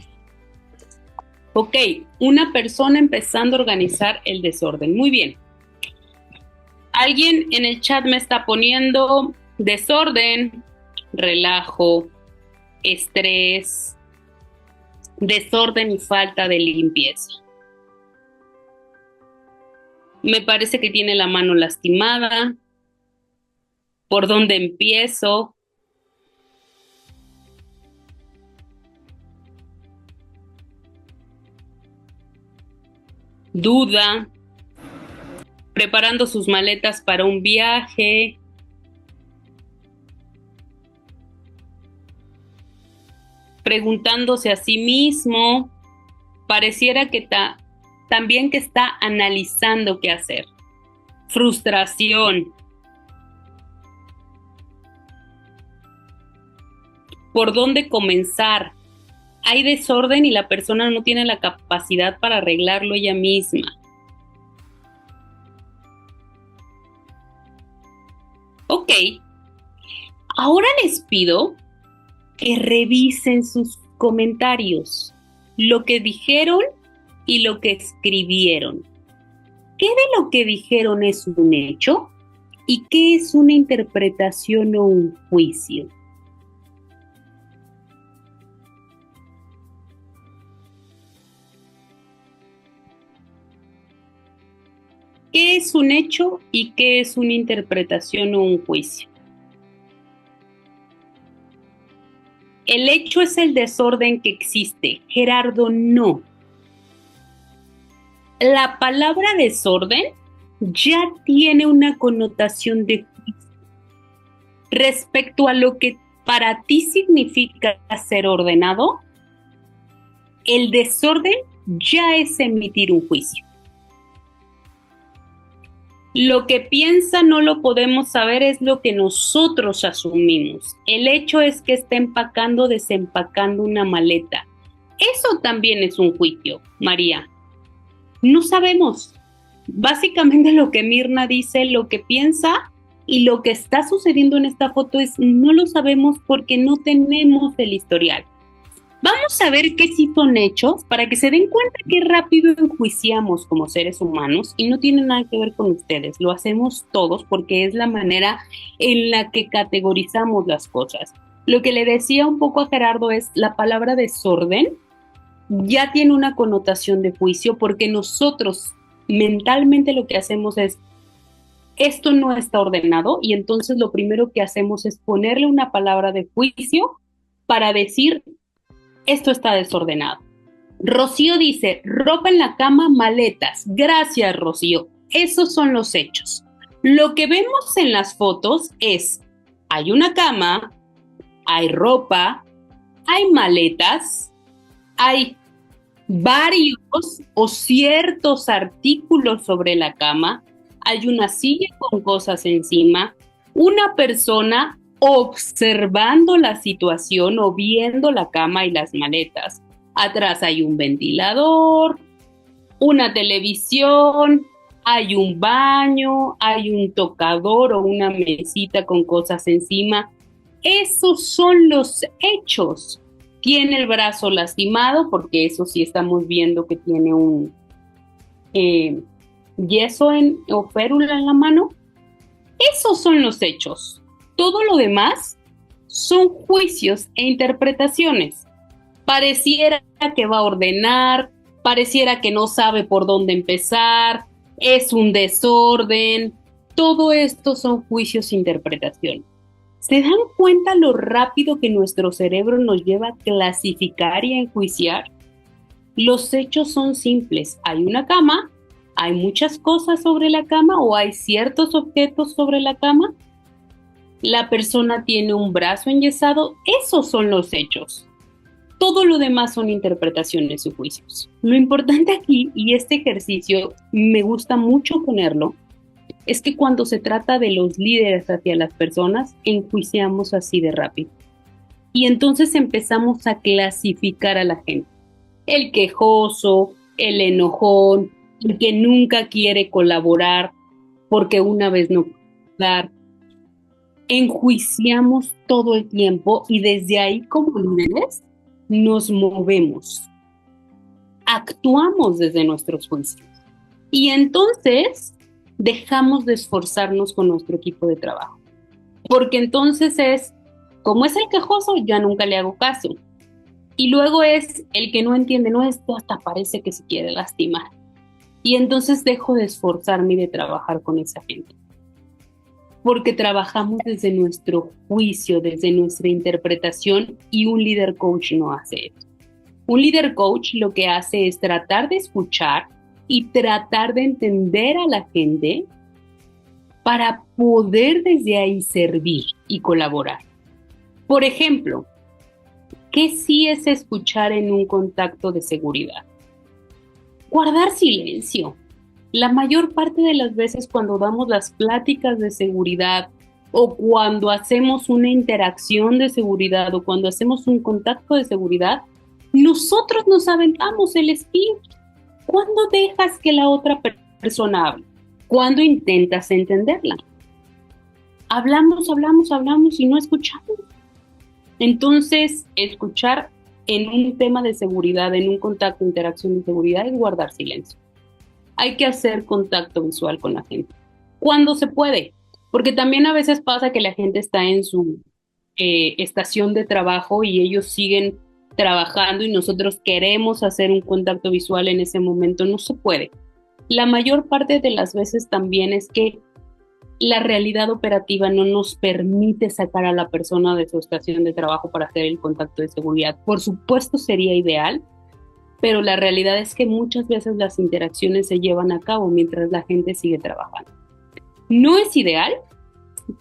Ok, una persona empezando a organizar el desorden. Muy bien. Alguien en el chat me está poniendo desorden, relajo, estrés, desorden y falta de limpieza. Me parece que tiene la mano lastimada. ¿Por dónde empiezo? Duda, preparando sus maletas para un viaje, preguntándose a sí mismo, pareciera que también que está analizando qué hacer. Frustración. ¿Por dónde comenzar? Hay desorden y la persona no tiene la capacidad para arreglarlo ella misma. Ok, ahora les pido que revisen sus comentarios, lo que dijeron y lo que escribieron. ¿Qué de lo que dijeron es un hecho y qué es una interpretación o un juicio? ¿Qué es un hecho y qué es una interpretación o un juicio? El hecho es el desorden que existe. Gerardo, no. La palabra desorden ya tiene una connotación de juicio. Respecto a lo que para ti significa ser ordenado, el desorden ya es emitir un juicio. Lo que piensa no lo podemos saber, es lo que nosotros asumimos. El hecho es que está empacando, desempacando una maleta. Eso también es un juicio, María. No sabemos. Básicamente lo que Mirna dice, lo que piensa y lo que está sucediendo en esta foto es no lo sabemos porque no tenemos el historial. Vamos a ver qué sí son hechos para que se den cuenta qué rápido enjuiciamos como seres humanos y no tiene nada que ver con ustedes, lo hacemos todos porque es la manera en la que categorizamos las cosas. Lo que le decía un poco a Gerardo es la palabra desorden ya tiene una connotación de juicio porque nosotros mentalmente lo que hacemos es esto no está ordenado y entonces lo primero que hacemos es ponerle una palabra de juicio para decir esto está desordenado. Rocío dice, ropa en la cama, maletas. Gracias, Rocío. Esos son los hechos. Lo que vemos en las fotos es, hay una cama, hay ropa, hay maletas, hay varios o ciertos artículos sobre la cama, hay una silla con cosas encima, una persona observando la situación o viendo la cama y las maletas. Atrás hay un ventilador, una televisión, hay un baño, hay un tocador o una mesita con cosas encima. Esos son los hechos. Tiene el brazo lastimado, porque eso sí estamos viendo que tiene un yeso o férula en la mano. Esos son los hechos. Todo lo demás son juicios e interpretaciones. Pareciera que va a ordenar, pareciera que no sabe por dónde empezar, es un desorden. Todo esto son juicios e interpretaciones. ¿Se dan cuenta lo rápido que nuestro cerebro nos lleva a clasificar y a enjuiciar? Los hechos son simples. Hay una cama, hay muchas cosas sobre la cama o hay ciertos objetos sobre la cama. La persona tiene un brazo enyesado. Esos son los hechos. Todo lo demás son interpretaciones y juicios. Lo importante aquí, y este ejercicio me gusta mucho ponerlo, es que cuando se trata de los líderes hacia las personas, enjuiciamos así de rápido. Y entonces empezamos a clasificar a la gente. El quejoso, el enojón, el que nunca quiere colaborar porque una vez no puede dar. Enjuiciamos todo el tiempo y desde ahí como líderes nos movemos. Actuamos desde nuestros juicios. Y entonces dejamos de esforzarnos con nuestro equipo de trabajo. Porque entonces es, como es el quejoso, ya nunca le hago caso. Y luego es el que no entiende, no, esto hasta parece que se quiere lastimar. Y entonces dejo de esforzarme y de trabajar con esa gente. Porque trabajamos desde nuestro juicio, desde nuestra interpretación y un líder coach no hace eso. Un líder coach lo que hace es tratar de escuchar y tratar de entender a la gente para poder desde ahí servir y colaborar. Por ejemplo, ¿qué sí es escuchar en un contacto de seguridad? Guardar silencio. La mayor parte de las veces cuando damos las pláticas de seguridad o cuando hacemos una interacción de seguridad o cuando hacemos un contacto de seguridad, nosotros nos aventamos el speech. ¿Cuándo dejas que la otra persona hable? ¿Cuándo intentas entenderla? Hablamos y no escuchamos. Entonces, escuchar en un tema de seguridad, en un contacto, interacción de seguridad, es guardar silencio. Hay que hacer contacto visual con la gente. Cuando se puede, porque también a veces pasa que la gente está en su estación de trabajo y ellos siguen trabajando y nosotros queremos hacer un contacto visual en ese momento. No se puede. La mayor parte de las veces también es que la realidad operativa no nos permite sacar a la persona de su estación de trabajo para hacer el contacto de seguridad. Por supuesto sería ideal, pero la realidad es que muchas veces las interacciones se llevan a cabo mientras la gente sigue trabajando. No es ideal,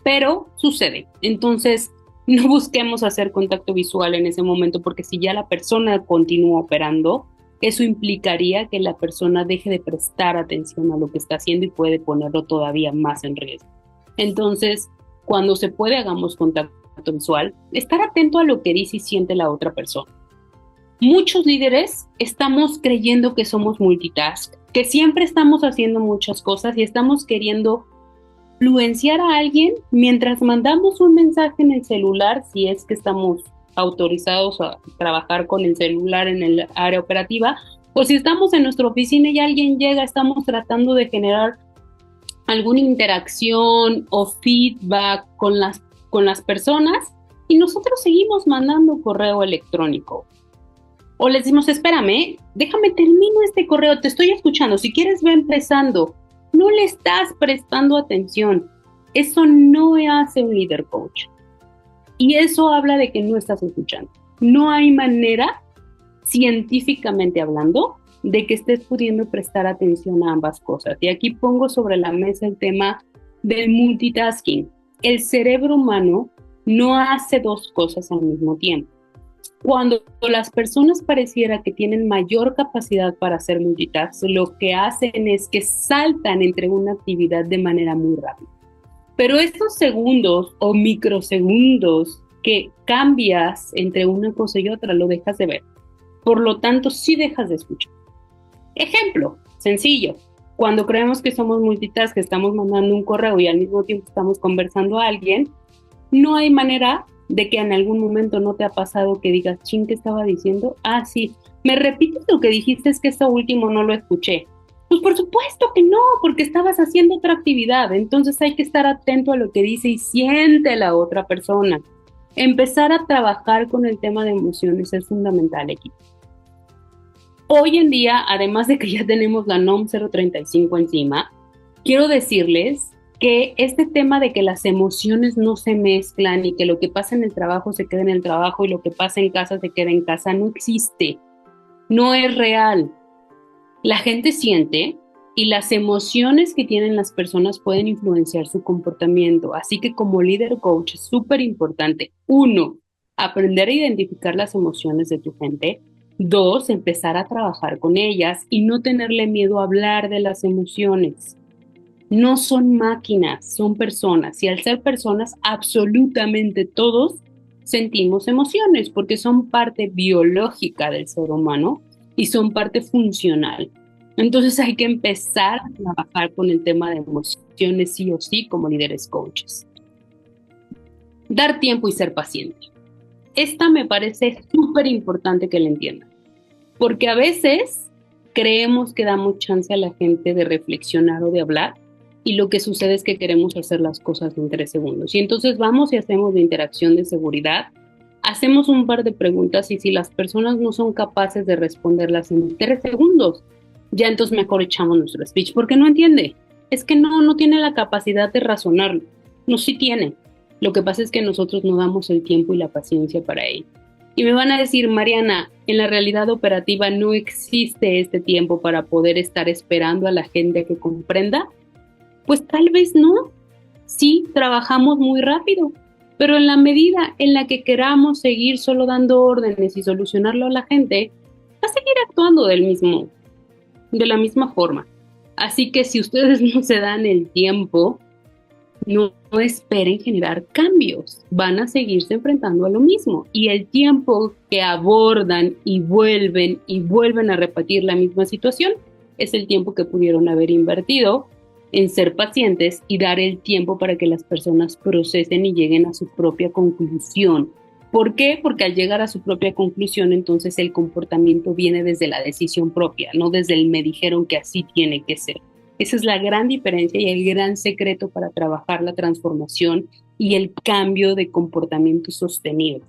pero sucede. Entonces, no busquemos hacer contacto visual en ese momento, porque si ya la persona continúa operando, eso implicaría que la persona deje de prestar atención a lo que está haciendo y puede ponerlo todavía más en riesgo. Entonces, cuando se puede, hagamos contacto visual. Estar atento a lo que dice y siente la otra persona. Muchos líderes estamos creyendo que somos multitask, que siempre estamos haciendo muchas cosas y estamos queriendo influenciar a alguien mientras mandamos un mensaje en el celular, si es que estamos autorizados a trabajar con el celular en el área operativa, o si estamos en nuestra oficina y alguien llega, estamos tratando de generar alguna interacción o feedback con las personas y nosotros seguimos mandando correo electrónico. O les decimos, espérame, déjame termino este correo, te estoy escuchando, si quieres ve empezando. No le estás prestando atención. Eso no hace un líder coach. Y eso habla de que no estás escuchando. No hay manera, científicamente hablando, de que estés pudiendo prestar atención a ambas cosas. Y aquí pongo sobre la mesa el tema del multitasking. El cerebro humano no hace dos cosas al mismo tiempo. Cuando las personas pareciera que tienen mayor capacidad para hacer multitask, lo que hacen es que saltan entre una actividad de manera muy rápida. Pero estos segundos o microsegundos que cambias entre una cosa y otra, lo dejas de ver. Por lo tanto, sí dejas de escuchar. Ejemplo, sencillo. Cuando creemos que somos multitask, que estamos mandando un correo y al mismo tiempo estamos conversando a alguien, no hay manera de que en algún momento no te ha pasado que digas, ching, ¿qué estaba diciendo? Ah, sí, ¿me repites lo que dijiste? Es que esto último no lo escuché. Pues por supuesto que no, porque estabas haciendo otra actividad. Entonces hay que estar atento a lo que dice y siente la otra persona. Empezar a trabajar con el tema de emociones es fundamental, equipo. Hoy en día, además de que ya tenemos la NOM 035 encima, quiero decirles que este tema de que las emociones no se mezclan y que lo que pasa en el trabajo se queda en el trabajo y lo que pasa en casa se queda en casa no existe, no es real. La gente siente y las emociones que tienen las personas pueden influenciar su comportamiento, así que como líder coach es súper importante, 1, aprender a identificar las emociones de tu gente, 2, empezar a trabajar con ellas y no tenerle miedo a hablar de las emociones. No son máquinas, son personas. Y al ser personas, absolutamente todos sentimos emociones porque son parte biológica del ser humano y son parte funcional. Entonces hay que empezar a trabajar con el tema de emociones sí o sí como líderes coaches. Dar tiempo y ser paciente. Esta me parece súper importante que la entiendan, porque a veces creemos que damos chance a la gente de reflexionar o de hablar, y lo que sucede es que queremos hacer las cosas en 3 segundos. Y entonces vamos y hacemos de interacción de seguridad, hacemos un par de preguntas y si las personas no son capaces de responderlas en 3 segundos, ya entonces mejor echamos nuestro speech, porque no entiende. Es que no tiene la capacidad de razonarlo. No, sí tiene. Lo que pasa es que nosotros no damos el tiempo y la paciencia para ello. Y me van a decir, Mariana, en la realidad operativa no existe este tiempo para poder estar esperando a la gente que comprenda. Pues tal vez no. Sí, trabajamos muy rápido, pero en la medida en la que queramos seguir solo dando órdenes y solucionarlo a la gente, va a seguir actuando de la misma forma. Así que si ustedes no se dan el tiempo, no esperen generar cambios, van a seguirse enfrentando a lo mismo. Y el tiempo que abordan y vuelven a repetir la misma situación es el tiempo que pudieron haber invertido en ser pacientes y dar el tiempo para que las personas procesen y lleguen a su propia conclusión. ¿Por qué? Porque al llegar a su propia conclusión, entonces el comportamiento viene desde la decisión propia, no desde el me dijeron que así tiene que ser. Esa es la gran diferencia y el gran secreto para trabajar la transformación y el cambio de comportamiento sostenible.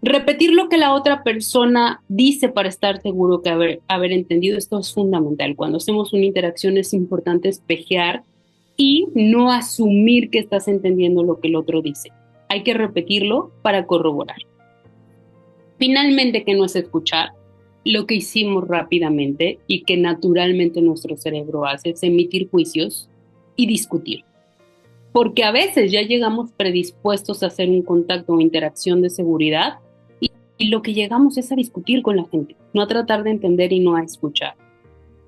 Repetir lo que la otra persona dice para estar seguro que haber entendido, esto es fundamental. Cuando hacemos una interacción es importante espejear y no asumir que estás entendiendo lo que el otro dice. Hay que repetirlo para corroborar. Finalmente, que no es escuchar, lo que hicimos rápidamente y que naturalmente nuestro cerebro hace es emitir juicios y discutir. Porque a veces ya llegamos predispuestos a hacer un contacto o interacción de seguridad y lo que llegamos es a discutir con la gente, no a tratar de entender y no a escuchar.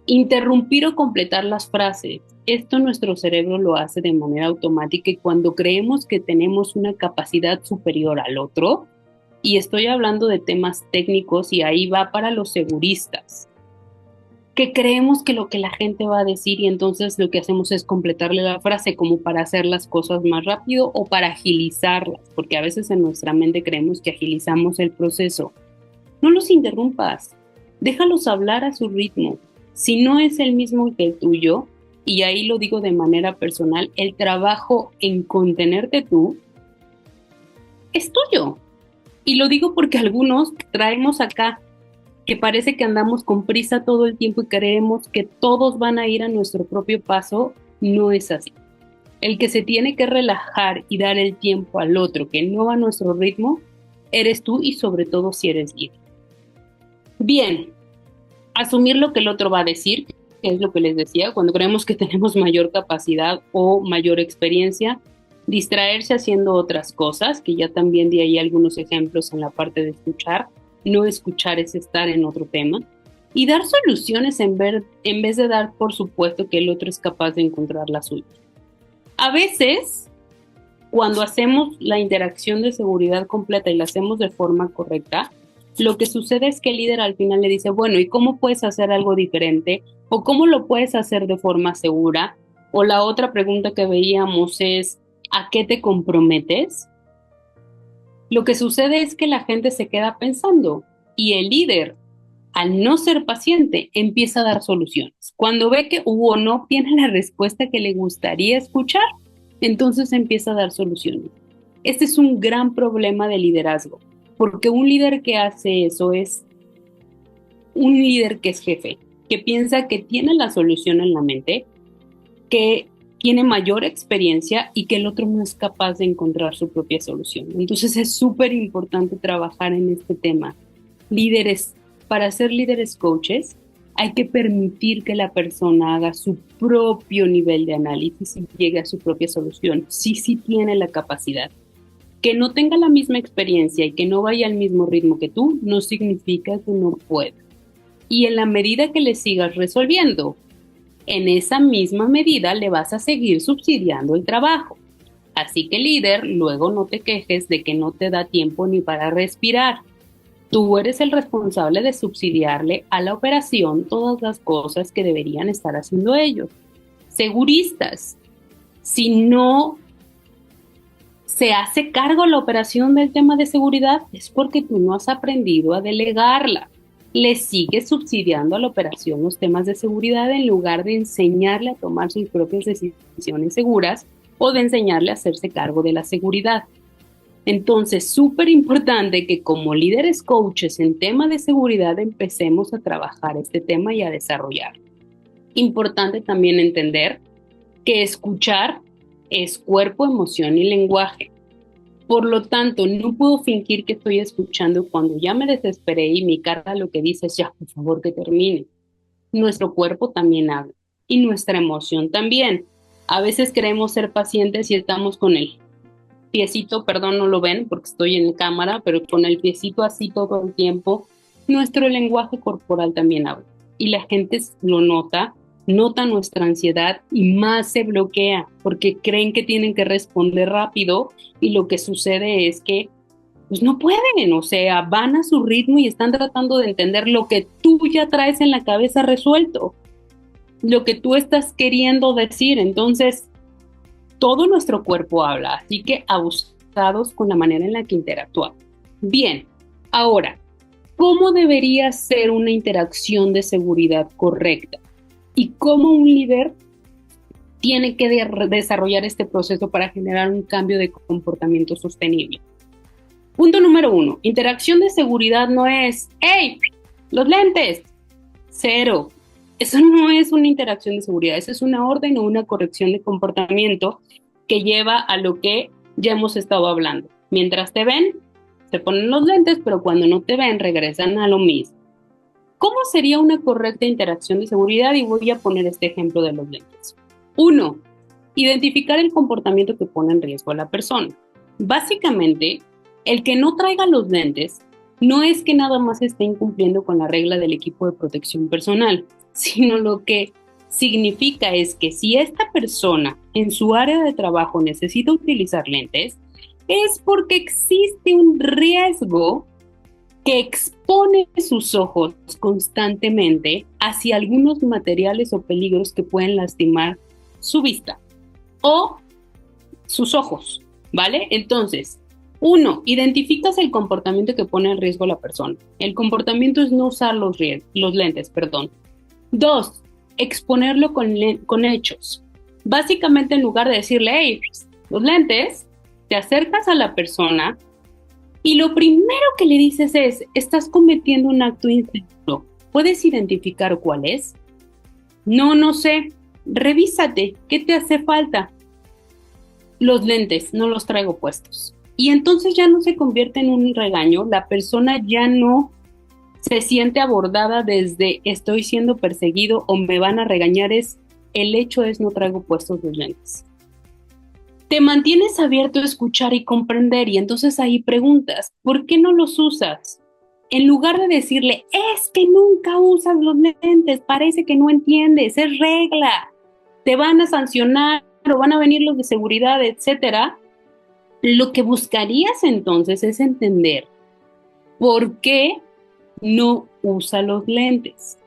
Interrumpir o completar las frases. Esto nuestro cerebro lo hace de manera automática y cuando creemos que tenemos una capacidad superior al otro, y estoy hablando de temas técnicos y ahí va para los seguristas. que creemos que lo que la gente va a decir y entonces lo que hacemos es completarle la frase como para hacer las cosas más rápido o para agilizarlas, porque a veces en nuestra mente creemos que agilizamos el proceso. No los interrumpas, déjalos hablar a su ritmo. Si no es el mismo que el tuyo, y ahí lo digo de manera personal, el trabajo en contenerte tú es tuyo. Y lo digo porque algunos traemos acá que parece que andamos con prisa todo el tiempo y creemos que todos van a ir a nuestro propio paso. No es así. El que se tiene que relajar y dar el tiempo al otro que no va a nuestro ritmo, eres tú y sobre todo si eres guía. Bien, asumir lo que el otro va a decir, que es lo que les decía, cuando creemos que tenemos mayor capacidad o mayor experiencia, distraerse haciendo otras cosas, que ya también di ahí algunos ejemplos en la parte de escuchar. No escuchar es estar en otro tema. Y dar soluciones en vez de dar por supuesto que el otro es capaz de encontrar la suya. A veces, cuando hacemos la interacción de seguridad completa y la hacemos de forma correcta, lo que sucede es que el líder al final le dice, bueno, ¿y cómo puedes hacer algo diferente? ¿O cómo lo puedes hacer de forma segura? O la otra pregunta que veíamos es, ¿a qué te comprometes? Lo que sucede es que la gente se queda pensando y el líder, al no ser paciente, empieza a dar soluciones. Cuando ve que uno no obtiene la respuesta que le gustaría escuchar, entonces empieza a dar soluciones. Este es un gran problema de liderazgo, porque un líder que hace eso es un líder que es jefe, que piensa que tiene la solución en la mente, que tiene mayor experiencia y que el otro no es capaz de encontrar su propia solución. Entonces es súper importante trabajar en este tema. Líderes, para ser líderes coaches, hay que permitir que la persona haga su propio nivel de análisis y llegue a su propia solución. Sí tiene la capacidad. Que no tenga la misma experiencia y que no vaya al mismo ritmo que tú, no significa que no pueda. Y en la medida que le sigas resolviendo, en esa misma medida le vas a seguir subsidiando el trabajo. Así que líder, luego no te quejes de que no te da tiempo ni para respirar. Tú eres el responsable de subsidiarle a la operación todas las cosas que deberían estar haciendo ellos. Seguristas, si no se hace cargo la operación del tema de seguridad, es porque tú no has aprendido a delegarla. Le sigues subsidiando a la operación los temas de seguridad en lugar de enseñarle a tomar sus propias decisiones seguras o de enseñarle a hacerse cargo de la seguridad. Entonces, súper importante que como líderes coaches en tema de seguridad empecemos a trabajar este tema y a desarrollar. Importante también entender que escuchar es cuerpo, emoción y lenguaje. Por lo tanto, no puedo fingir que estoy escuchando cuando ya me desesperé y mi cara lo que dice es ya, por favor, que termine. Nuestro cuerpo también habla y nuestra emoción también. A veces queremos ser pacientes y estamos con el piecito, perdón, no lo ven porque estoy en cámara, pero con el piecito así todo el tiempo. Nuestro lenguaje corporal también habla y la gente lo nota nuestra ansiedad y más se bloquea porque creen que tienen que responder rápido y lo que sucede es que pues no pueden, o sea, van a su ritmo y están tratando de entender lo que tú ya traes en la cabeza resuelto, lo que tú estás queriendo decir. Entonces, todo nuestro cuerpo habla, así que abusados con la manera en la que interactuamos. Bien, ahora, ¿cómo debería ser una interacción de seguridad correcta? Y cómo un líder tiene que desarrollar este proceso para generar un cambio de comportamiento sostenible. Punto número 1, interacción de seguridad no es, ¡hey! ¡Los lentes! 0. Eso no es una interacción de seguridad, eso es una orden o una corrección de comportamiento que lleva a lo que ya hemos estado hablando. Mientras te ven, se ponen los lentes, pero cuando no te ven, regresan a lo mismo. ¿Cómo sería una correcta interacción de seguridad? Y voy a poner este ejemplo de los lentes. 1. Identificar el comportamiento que pone en riesgo a la persona. Básicamente, el que no traiga los lentes no es que nada más esté incumpliendo con la regla del equipo de protección personal, sino lo que significa es que si esta persona en su área de trabajo necesita utilizar lentes, es porque existe un riesgo que expone sus ojos constantemente hacia algunos materiales o peligros que pueden lastimar su vista o sus ojos, ¿vale? Entonces, 1, identificas el comportamiento que pone en riesgo a la persona. El comportamiento es no usar los lentes, perdón. 2, exponerlo con hechos. Básicamente, en lugar de decirle, hey, los lentes, te acercas a la persona y lo primero que le dices es, estás cometiendo un acto inseguro. ¿Puedes identificar cuál es? No sé. Revísate, ¿qué te hace falta? Los lentes, no los traigo puestos. Y entonces ya no se convierte en un regaño, la persona ya no se siente abordada desde estoy siendo perseguido o me van a regañar, el hecho es no traigo puestos los lentes. Te mantienes abierto a escuchar y comprender y entonces ahí preguntas, ¿por qué no los usas? En lugar de decirle, es que nunca usas los lentes, parece que no entiendes, es regla, te van a sancionar o van a venir los de seguridad, etcétera. Lo que buscarías entonces es entender por qué no usa los lentes.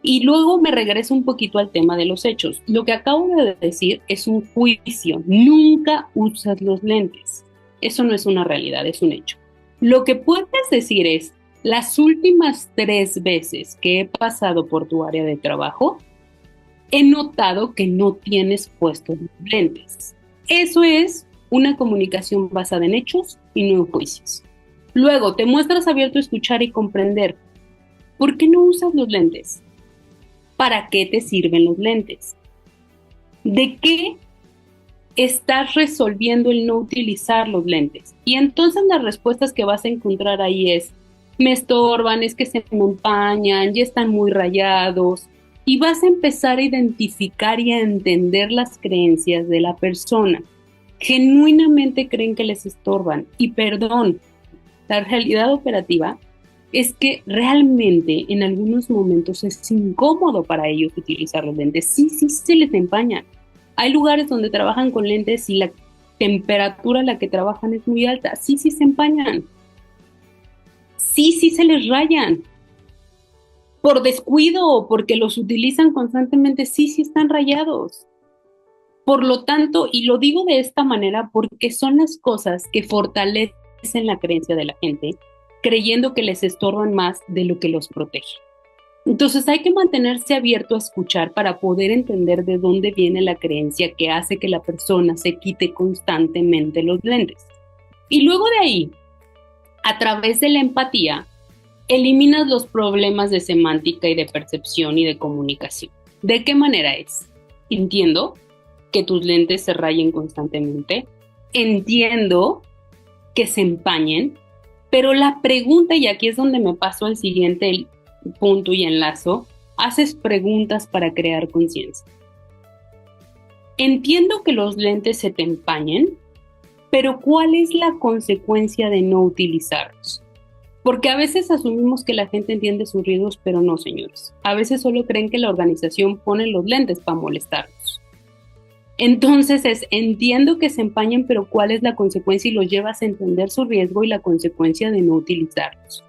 Y luego me regreso un poquito al tema de los hechos. Lo que acabo de decir es un juicio. Nunca usas los lentes. Eso no es una realidad, es un hecho. Lo que puedes decir es, las últimas 3 veces que he pasado por tu área de trabajo, he notado que no tienes puestos los lentes. Eso es una comunicación basada en hechos y no en juicios. Luego, te muestras abierto a escuchar y comprender. ¿Por qué no usas los lentes? ¿Para qué te sirven los lentes? ¿De qué estás resolviendo el no utilizar los lentes? Y entonces las respuestas que vas a encontrar ahí es, me estorban, es que se me empañan, ya están muy rayados. Y vas a empezar a identificar y a entender las creencias de la persona. Genuinamente creen que les estorban. Y perdón, la realidad operativa es que realmente en algunos momentos es incómodo para ellos utilizar los lentes. Sí, se les empañan. Hay lugares donde trabajan con lentes y la temperatura a la que trabajan es muy alta. Sí se empañan. Sí se les rayan. Por descuido o porque los utilizan constantemente, sí están rayados. Por lo tanto, y lo digo de esta manera porque son las cosas que fortalecen la creencia de la gente, creyendo que les estorban más de lo que los protege. Entonces hay que mantenerse abierto a escuchar para poder entender de dónde viene la creencia que hace que la persona se quite constantemente los lentes. Y luego de ahí, a través de la empatía, eliminas los problemas de semántica y de percepción y de comunicación. ¿De qué manera es? Entiendo que tus lentes se rayen constantemente, entiendo que se empañen, pero la pregunta, y aquí es donde me paso al siguiente punto y enlazo, haces preguntas para crear conciencia. Entiendo que los lentes se te empañen, pero ¿cuál es la consecuencia de no utilizarlos? Porque a veces asumimos que la gente entiende sus riesgos, pero no, señores. A veces solo creen que la organización pone los lentes para molestarlos. Entonces entiendo que se empañen, pero ¿cuál es la consecuencia? Y los llevas a entender su riesgo y la consecuencia de no utilizarlos.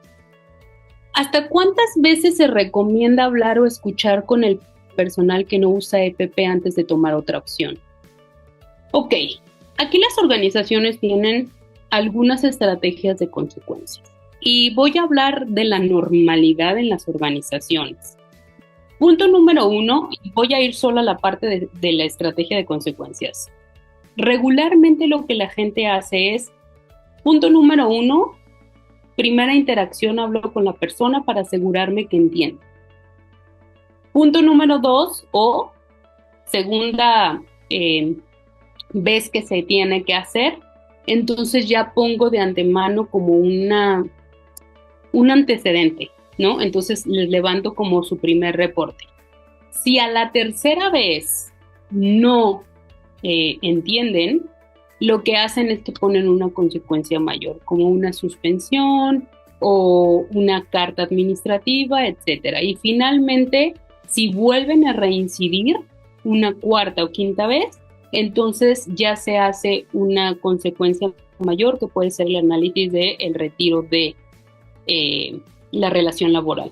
¿Hasta cuántas veces se recomienda hablar o escuchar con el personal que no usa EPP antes de tomar otra opción? Ok, aquí las organizaciones tienen algunas estrategias de consecuencias. Y voy a hablar de la normalidad en las organizaciones. Punto número 1, voy a ir solo a la parte de la estrategia de consecuencias. Regularmente lo que la gente hace es, punto número 1, primera interacción, hablo con la persona para asegurarme que entiende. Punto número 2, o segunda vez que se tiene que hacer, entonces ya pongo de antemano como un antecedente, ¿no? Entonces les levanto como su primer reporte. Si a la tercera vez no entienden, lo que hacen es que ponen una consecuencia mayor, como una suspensión o una carta administrativa, etcétera. Y finalmente, si vuelven a reincidir una cuarta o quinta vez, entonces ya se hace una consecuencia mayor, que puede ser el análisis del retiro de eh, la relación laboral.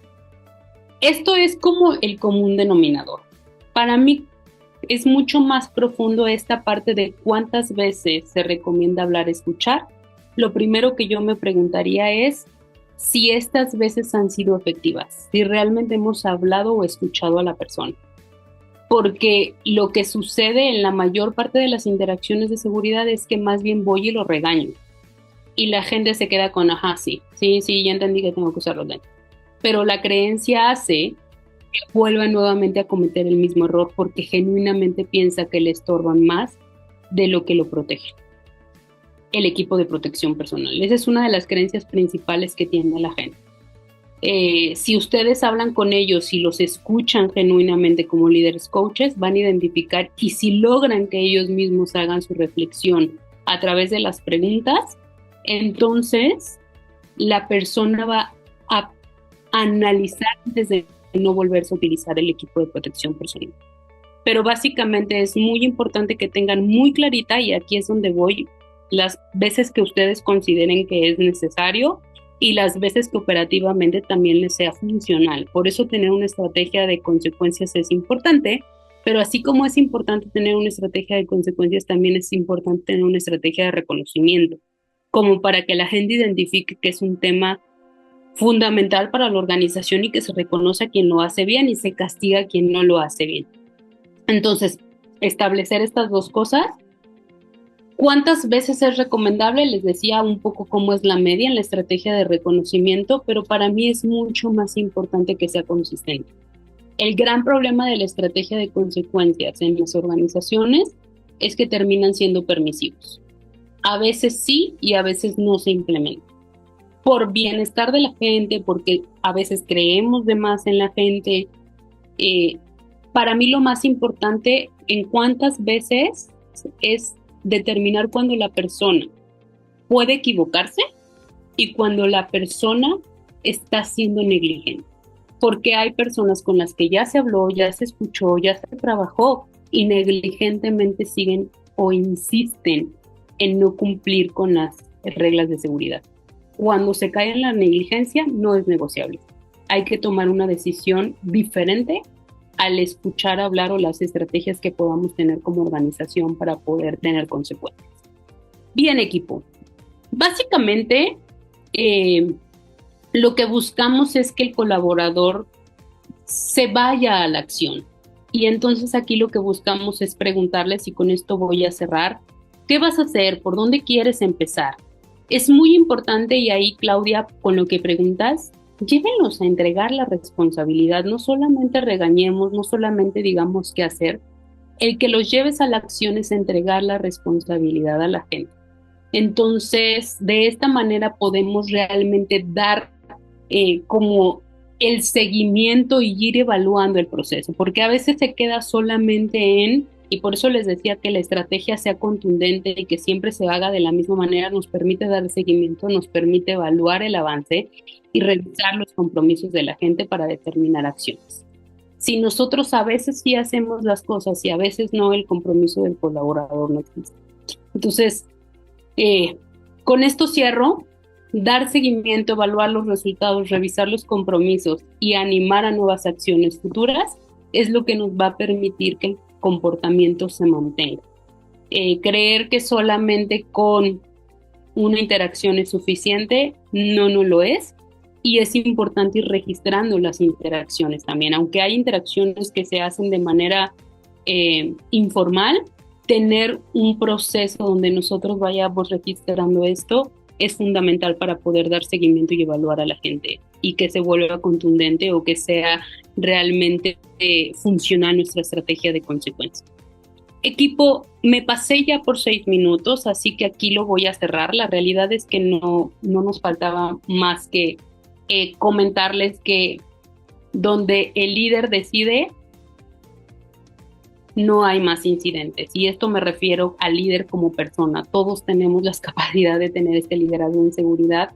Esto es como el común denominador. Para mí es mucho más profundo esta parte de cuántas veces se recomienda hablar, escuchar. Lo primero que yo me preguntaría es si estas veces han sido efectivas, si realmente hemos hablado o escuchado a la persona. Porque lo que sucede en la mayor parte de las interacciones de seguridad es que más bien voy y lo regaño. Y la gente se queda con, ajá, sí, ya entendí que tengo que usar los lentes. Pero la creencia hace que vuelva nuevamente a cometer el mismo error porque genuinamente piensa que le estorban más de lo que lo protege. El equipo de protección personal. Esa es una de las creencias principales que tiene la gente. Si ustedes hablan con ellos y los escuchan genuinamente como líderes coaches, van a identificar, y si logran que ellos mismos hagan su reflexión a través de las preguntas, entonces la persona va a analizar antes de no volverse a utilizar el equipo de protección personal. Pero básicamente es muy importante que tengan muy clarita, y aquí es donde voy, las veces que ustedes consideren que es necesario y las veces que operativamente también les sea funcional. Por eso tener una estrategia de consecuencias es importante, pero así como es importante tener una estrategia de consecuencias, también es importante tener una estrategia de reconocimiento, como para que la gente identifique que es un tema fundamental para la organización y que se reconoce a quien lo hace bien y se castiga a quien no lo hace bien. Entonces, establecer estas dos cosas. ¿Cuántas veces es recomendable? Les decía un poco cómo es la media en la estrategia de reconocimiento, pero para mí es mucho más importante que sea consistente. El gran problema de la estrategia de consecuencias en las organizaciones es que terminan siendo permisivos. A veces sí y a veces no se implementan. Por bienestar de la gente, porque a veces creemos de más en la gente. Para mí lo más importante en cuántas veces es determinar cuando la persona puede equivocarse y cuando la persona está siendo negligente. Porque hay personas con las que ya se habló, ya se escuchó, ya se trabajó y negligentemente siguen o insisten en no cumplir con las reglas de seguridad. Cuando se cae en la negligencia, no es negociable. Hay que tomar una decisión diferente al escuchar hablar o las estrategias que podamos tener como organización para poder tener consecuencias. Bien, equipo. Básicamente, lo que buscamos es que el colaborador se vaya a la acción. Y entonces aquí lo que buscamos es preguntarles, y con esto voy a cerrar, ¿qué vas a hacer? ¿Por dónde quieres empezar? Es muy importante, y ahí, Claudia, con lo que preguntas, llévenlos a entregar la responsabilidad, no solamente regañemos, no solamente digamos qué hacer, el que los lleves a la acción es entregar la responsabilidad a la gente. Entonces, de esta manera podemos realmente dar como el seguimiento y ir evaluando el proceso, porque a veces se queda solamente en, y por eso les decía que la estrategia sea contundente y que siempre se haga de la misma manera, nos permite dar seguimiento, nos permite evaluar el avance y revisar los compromisos de la gente para determinar acciones. Si nosotros a veces sí hacemos las cosas y a veces no, el compromiso del colaborador no existe. Entonces, con esto cierro. Dar seguimiento, evaluar los resultados, revisar los compromisos y animar a nuevas acciones futuras es lo que nos va a permitir que el comportamiento se mantenga. Creer que solamente con una interacción es suficiente, no lo es, y es importante ir registrando las interacciones también. Aunque hay interacciones que se hacen de manera informal, tener un proceso donde nosotros vayamos registrando esto es fundamental para poder dar seguimiento y evaluar a la gente y que se vuelva contundente o que sea realmente funcional nuestra estrategia de consecuencias. Equipo, me pasé ya por 6 minutos, así que aquí lo voy a cerrar. La realidad es que no nos faltaba más que comentarles que donde el líder decide, no hay más incidentes. Y esto me refiero al líder como persona. Todos tenemos la capacidad de tener este liderazgo en seguridad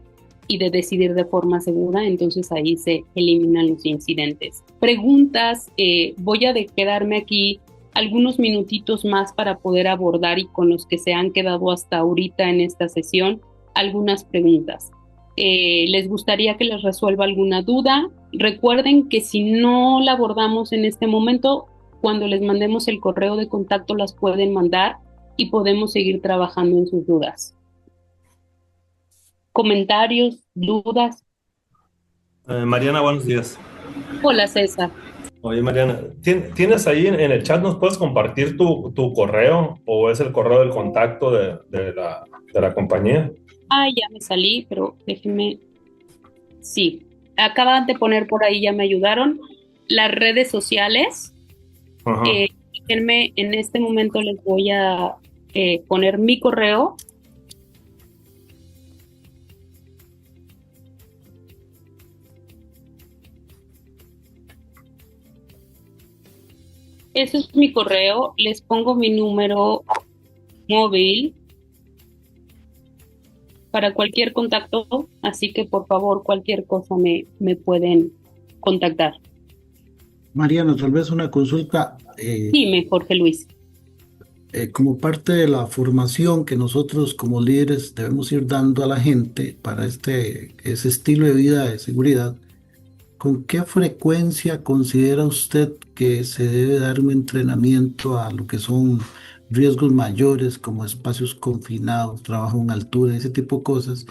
y de decidir de forma segura, entonces ahí se eliminan los incidentes. Preguntas, voy a quedarme aquí algunos minutitos más para poder abordar, y con los que se han quedado hasta ahorita en esta sesión, algunas preguntas. ¿Les gustaría que les resuelva alguna duda? Recuerden que si no la abordamos en este momento, cuando les mandemos el correo de contacto las pueden mandar y podemos seguir trabajando en sus dudas. ¿Comentarios, dudas? Mariana, buenos días. Hola, César. Oye, Mariana, ¿tienes ahí en el chat, nos puedes compartir tu correo o es el correo del contacto de la compañía? Ya me salí, pero déjenme. Sí, acaban de poner por ahí, ya me ayudaron. Las redes sociales. Ajá. Déjenme, en este momento les voy a poner mi correo. Ese es mi correo, les pongo mi número móvil para cualquier contacto, así que por favor cualquier cosa me pueden contactar. Mariana, tal vez una consulta. Dime, Jorge Luis. Como parte de la formación que nosotros como líderes debemos ir dando a la gente para ese estilo de vida de seguridad, ¿con qué frecuencia considera usted que se debe dar un entrenamiento a lo que son riesgos mayores como espacios confinados, trabajo en altura, ese tipo de cosas?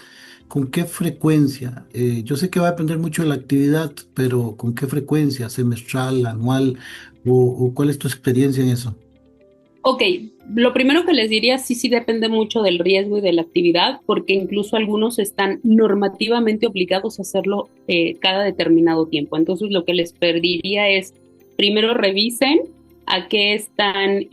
¿Con qué frecuencia? Yo sé que va a depender mucho de la actividad, pero ¿con qué frecuencia? ¿Semestral, anual? ¿O cuál es tu experiencia en eso? Ok, lo primero que les diría, sí depende mucho del riesgo y de la actividad, porque incluso algunos están normativamente obligados a hacerlo cada determinado tiempo. Entonces, lo que les pediría es, primero revisen a qué están,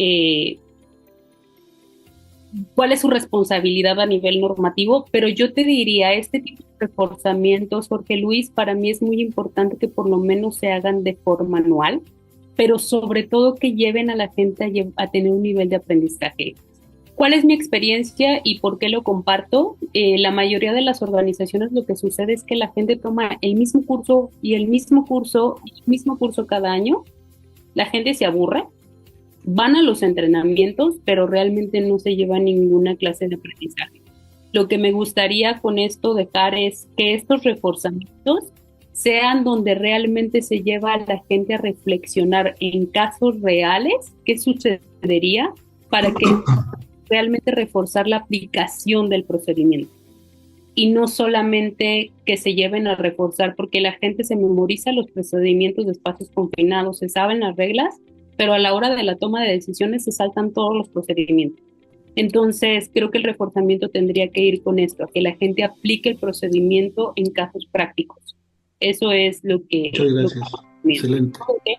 cuál es su responsabilidad a nivel normativo, pero yo te diría, este tipo de reforzamientos, Jorge Luis, para mí es muy importante que por lo menos se hagan de forma anual, pero sobre todo que lleven a la gente a tener un nivel de aprendizaje. ¿Cuál es mi experiencia y por qué lo comparto? La mayoría de las organizaciones lo que sucede es que la gente toma el mismo curso y el mismo curso cada año. La gente se aburre, van a los entrenamientos, pero realmente no se lleva ninguna clase de aprendizaje. Lo que me gustaría con esto dejar es que estos reforzamientos sean donde realmente se lleva a la gente a reflexionar en casos reales qué sucedería para que realmente reforzar la aplicación del procedimiento y no solamente que se lleven a reforzar porque la gente se memoriza los procedimientos de espacios confinados, se saben las reglas, pero a la hora de la toma de decisiones se saltan todos los procedimientos. Entonces, creo que el reforzamiento tendría que ir con esto, a que la gente aplique el procedimiento en casos prácticos. Eso es lo que... Muchas gracias. Excelente. Okay.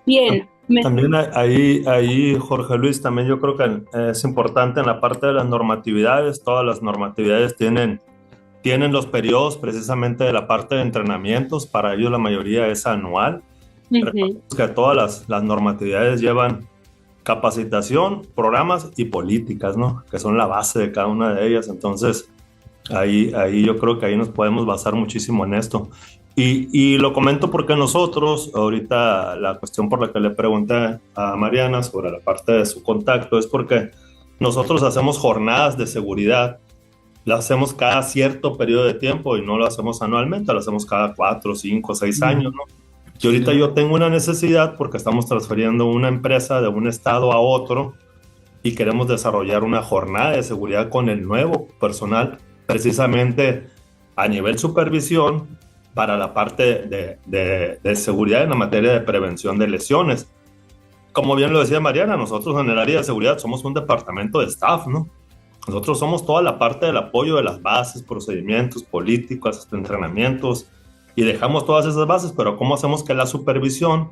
Bien. También ahí, Jorge Luis, también yo creo que es importante en la parte de las normatividades. Todas las normatividades tienen los periodos precisamente de la parte de entrenamientos. Para ellos la mayoría es anual. Que todas las normatividades llevan capacitación, programas y políticas, ¿no? Que son la base de cada una de ellas. Entonces, ahí yo creo que ahí nos podemos basar muchísimo en esto. Y lo comento porque nosotros, ahorita la cuestión por la que le pregunté a Mariana sobre la parte de su contacto es porque nosotros hacemos jornadas de seguridad, las hacemos cada cierto periodo de tiempo y no lo hacemos anualmente, lo hacemos cada 4, 5, 6 años, ¿no? Y ahorita yo tengo una necesidad porque estamos transfiriendo una empresa de un estado a otro y queremos desarrollar una jornada de seguridad con el nuevo personal, precisamente a nivel supervisión para la parte de seguridad en la materia de prevención de lesiones. Como bien lo decía Mariana, nosotros en el área de seguridad somos un departamento de staff, ¿no? Nosotros somos toda la parte del apoyo de las bases, procedimientos, políticos, entrenamientos, y dejamos todas esas bases, pero ¿cómo hacemos que la supervisión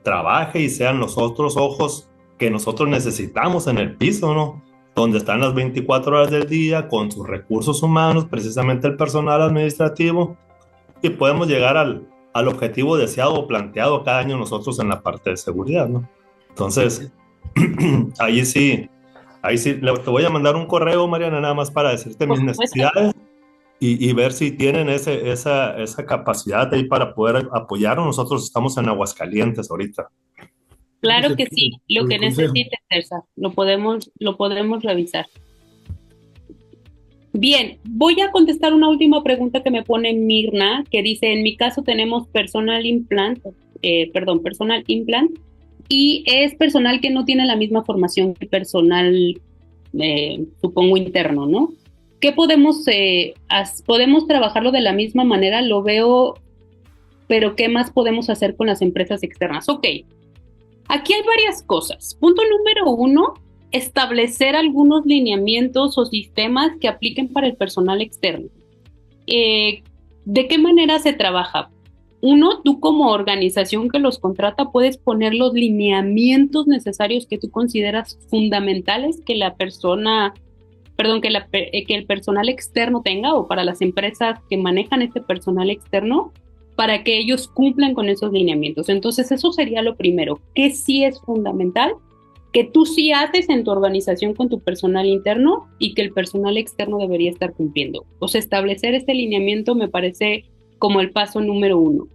trabaje y sean los otros ojos que nosotros necesitamos en el piso, ¿no? Donde están las 24 horas del día con sus recursos humanos, precisamente el personal administrativo, y podemos llegar al objetivo deseado o planteado cada año nosotros en la parte de seguridad, ¿no? Entonces, ahí sí, te voy a mandar un correo, Mariana, nada más para decirte mis necesidades y ver si tienen esa capacidad ahí para poder apoyarnos. Nosotros estamos en Aguascalientes ahorita. Claro que sí, lo que necesites, César, lo podemos revisar. Bien, voy a contestar una última pregunta que me pone Mirna, que dice, en mi caso tenemos personal implant, y es personal que no tiene la misma formación que personal, supongo, interno, ¿no? ¿Qué podemos trabajarlo de la misma manera? Lo veo, pero ¿qué más podemos hacer con las empresas externas? Ok, aquí hay varias cosas. Punto número uno, establecer algunos lineamientos o sistemas que apliquen para el personal externo. ¿De qué manera se trabaja? Uno, tú como organización que los contrata puedes poner los lineamientos necesarios que tú consideras fundamentales que la persona, perdón, que el personal externo tenga, o para las empresas que manejan este personal externo, para que ellos cumplan con esos lineamientos. Entonces, eso sería lo primero, que sí es fundamental, que tú sí haces en tu organización con tu personal interno y que el personal externo debería estar cumpliendo. O sea, establecer este lineamiento me parece como el paso número uno.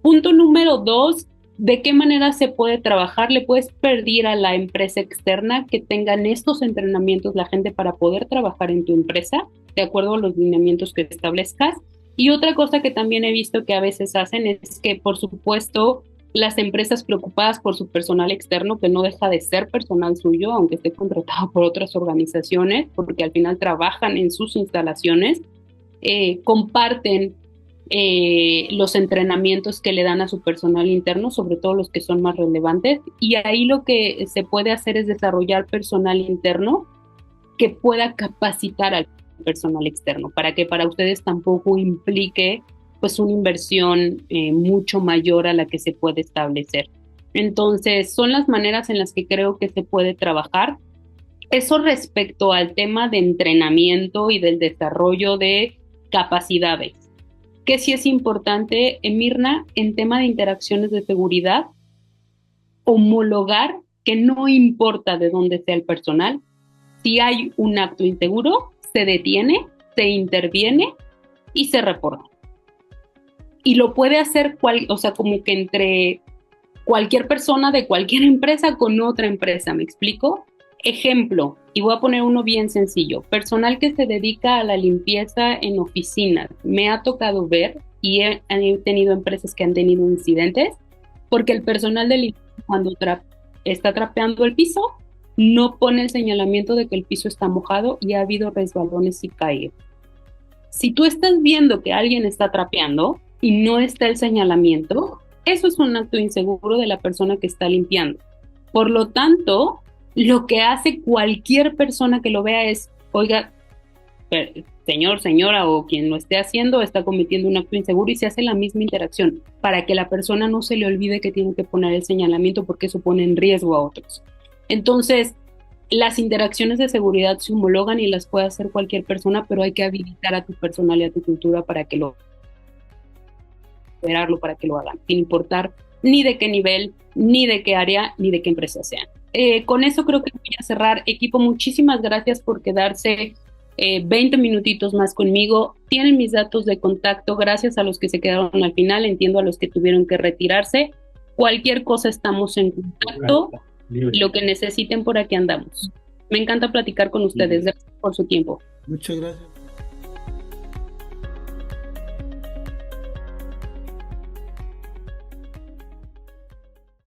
Punto número dos, ¿de qué manera se puede trabajar? Le puedes pedir a la empresa externa que tengan estos entrenamientos la gente para poder trabajar en tu empresa, de acuerdo a los lineamientos que establezcas. Y otra cosa que también he visto que a veces hacen es que, por supuesto, las empresas preocupadas por su personal externo, que no deja de ser personal suyo, aunque esté contratado por otras organizaciones, porque al final trabajan en sus instalaciones, comparten los entrenamientos que le dan a su personal interno, sobre todo los que son más relevantes, y ahí lo que se puede hacer es desarrollar personal interno que pueda capacitar al personal externo, para que para ustedes tampoco implique pues una inversión mucho mayor a la que se puede establecer. Entonces, son las maneras en las que creo que se puede trabajar. Eso respecto al tema de entrenamiento y del desarrollo de capacidades, que sí es importante, Mirna, en tema de interacciones de seguridad, homologar que no importa de dónde sea el personal, si hay un acto inseguro, se detiene, se interviene y se reporta. Y lo puede hacer, o sea, como que entre cualquier persona de cualquier empresa con otra empresa, ¿me explico? Ejemplo, y voy a poner uno bien sencillo, personal que se dedica a la limpieza en oficinas. Me ha tocado ver y he tenido empresas que han tenido incidentes porque el personal de limpieza cuando está trapeando el piso no pone el señalamiento de que el piso está mojado y ha habido resbalones y caídas. Si tú estás viendo que alguien está trapeando y no está el señalamiento, eso es un acto inseguro de la persona que está limpiando. Por lo tanto, lo que hace cualquier persona que lo vea es, oiga, señor, señora o quien lo esté haciendo está cometiendo un acto inseguro, y se hace la misma interacción para que la persona no se le olvide que tiene que poner el señalamiento porque eso pone en riesgo a otros. Entonces, las interacciones de seguridad se homologan y las puede hacer cualquier persona, pero hay que habilitar a tu personal y a tu cultura para que lo hagan, sin importar ni de qué nivel, ni de qué área, ni de qué empresa sean. Con eso creo que voy a cerrar. Equipo, muchísimas gracias por quedarse 20 minutitos más conmigo. Tienen mis datos de contacto, gracias a los que se quedaron al final, entiendo a los que tuvieron que retirarse. Cualquier cosa estamos en contacto, lo que necesiten por aquí andamos. Me encanta platicar con ustedes, gracias por su tiempo. Muchas gracias.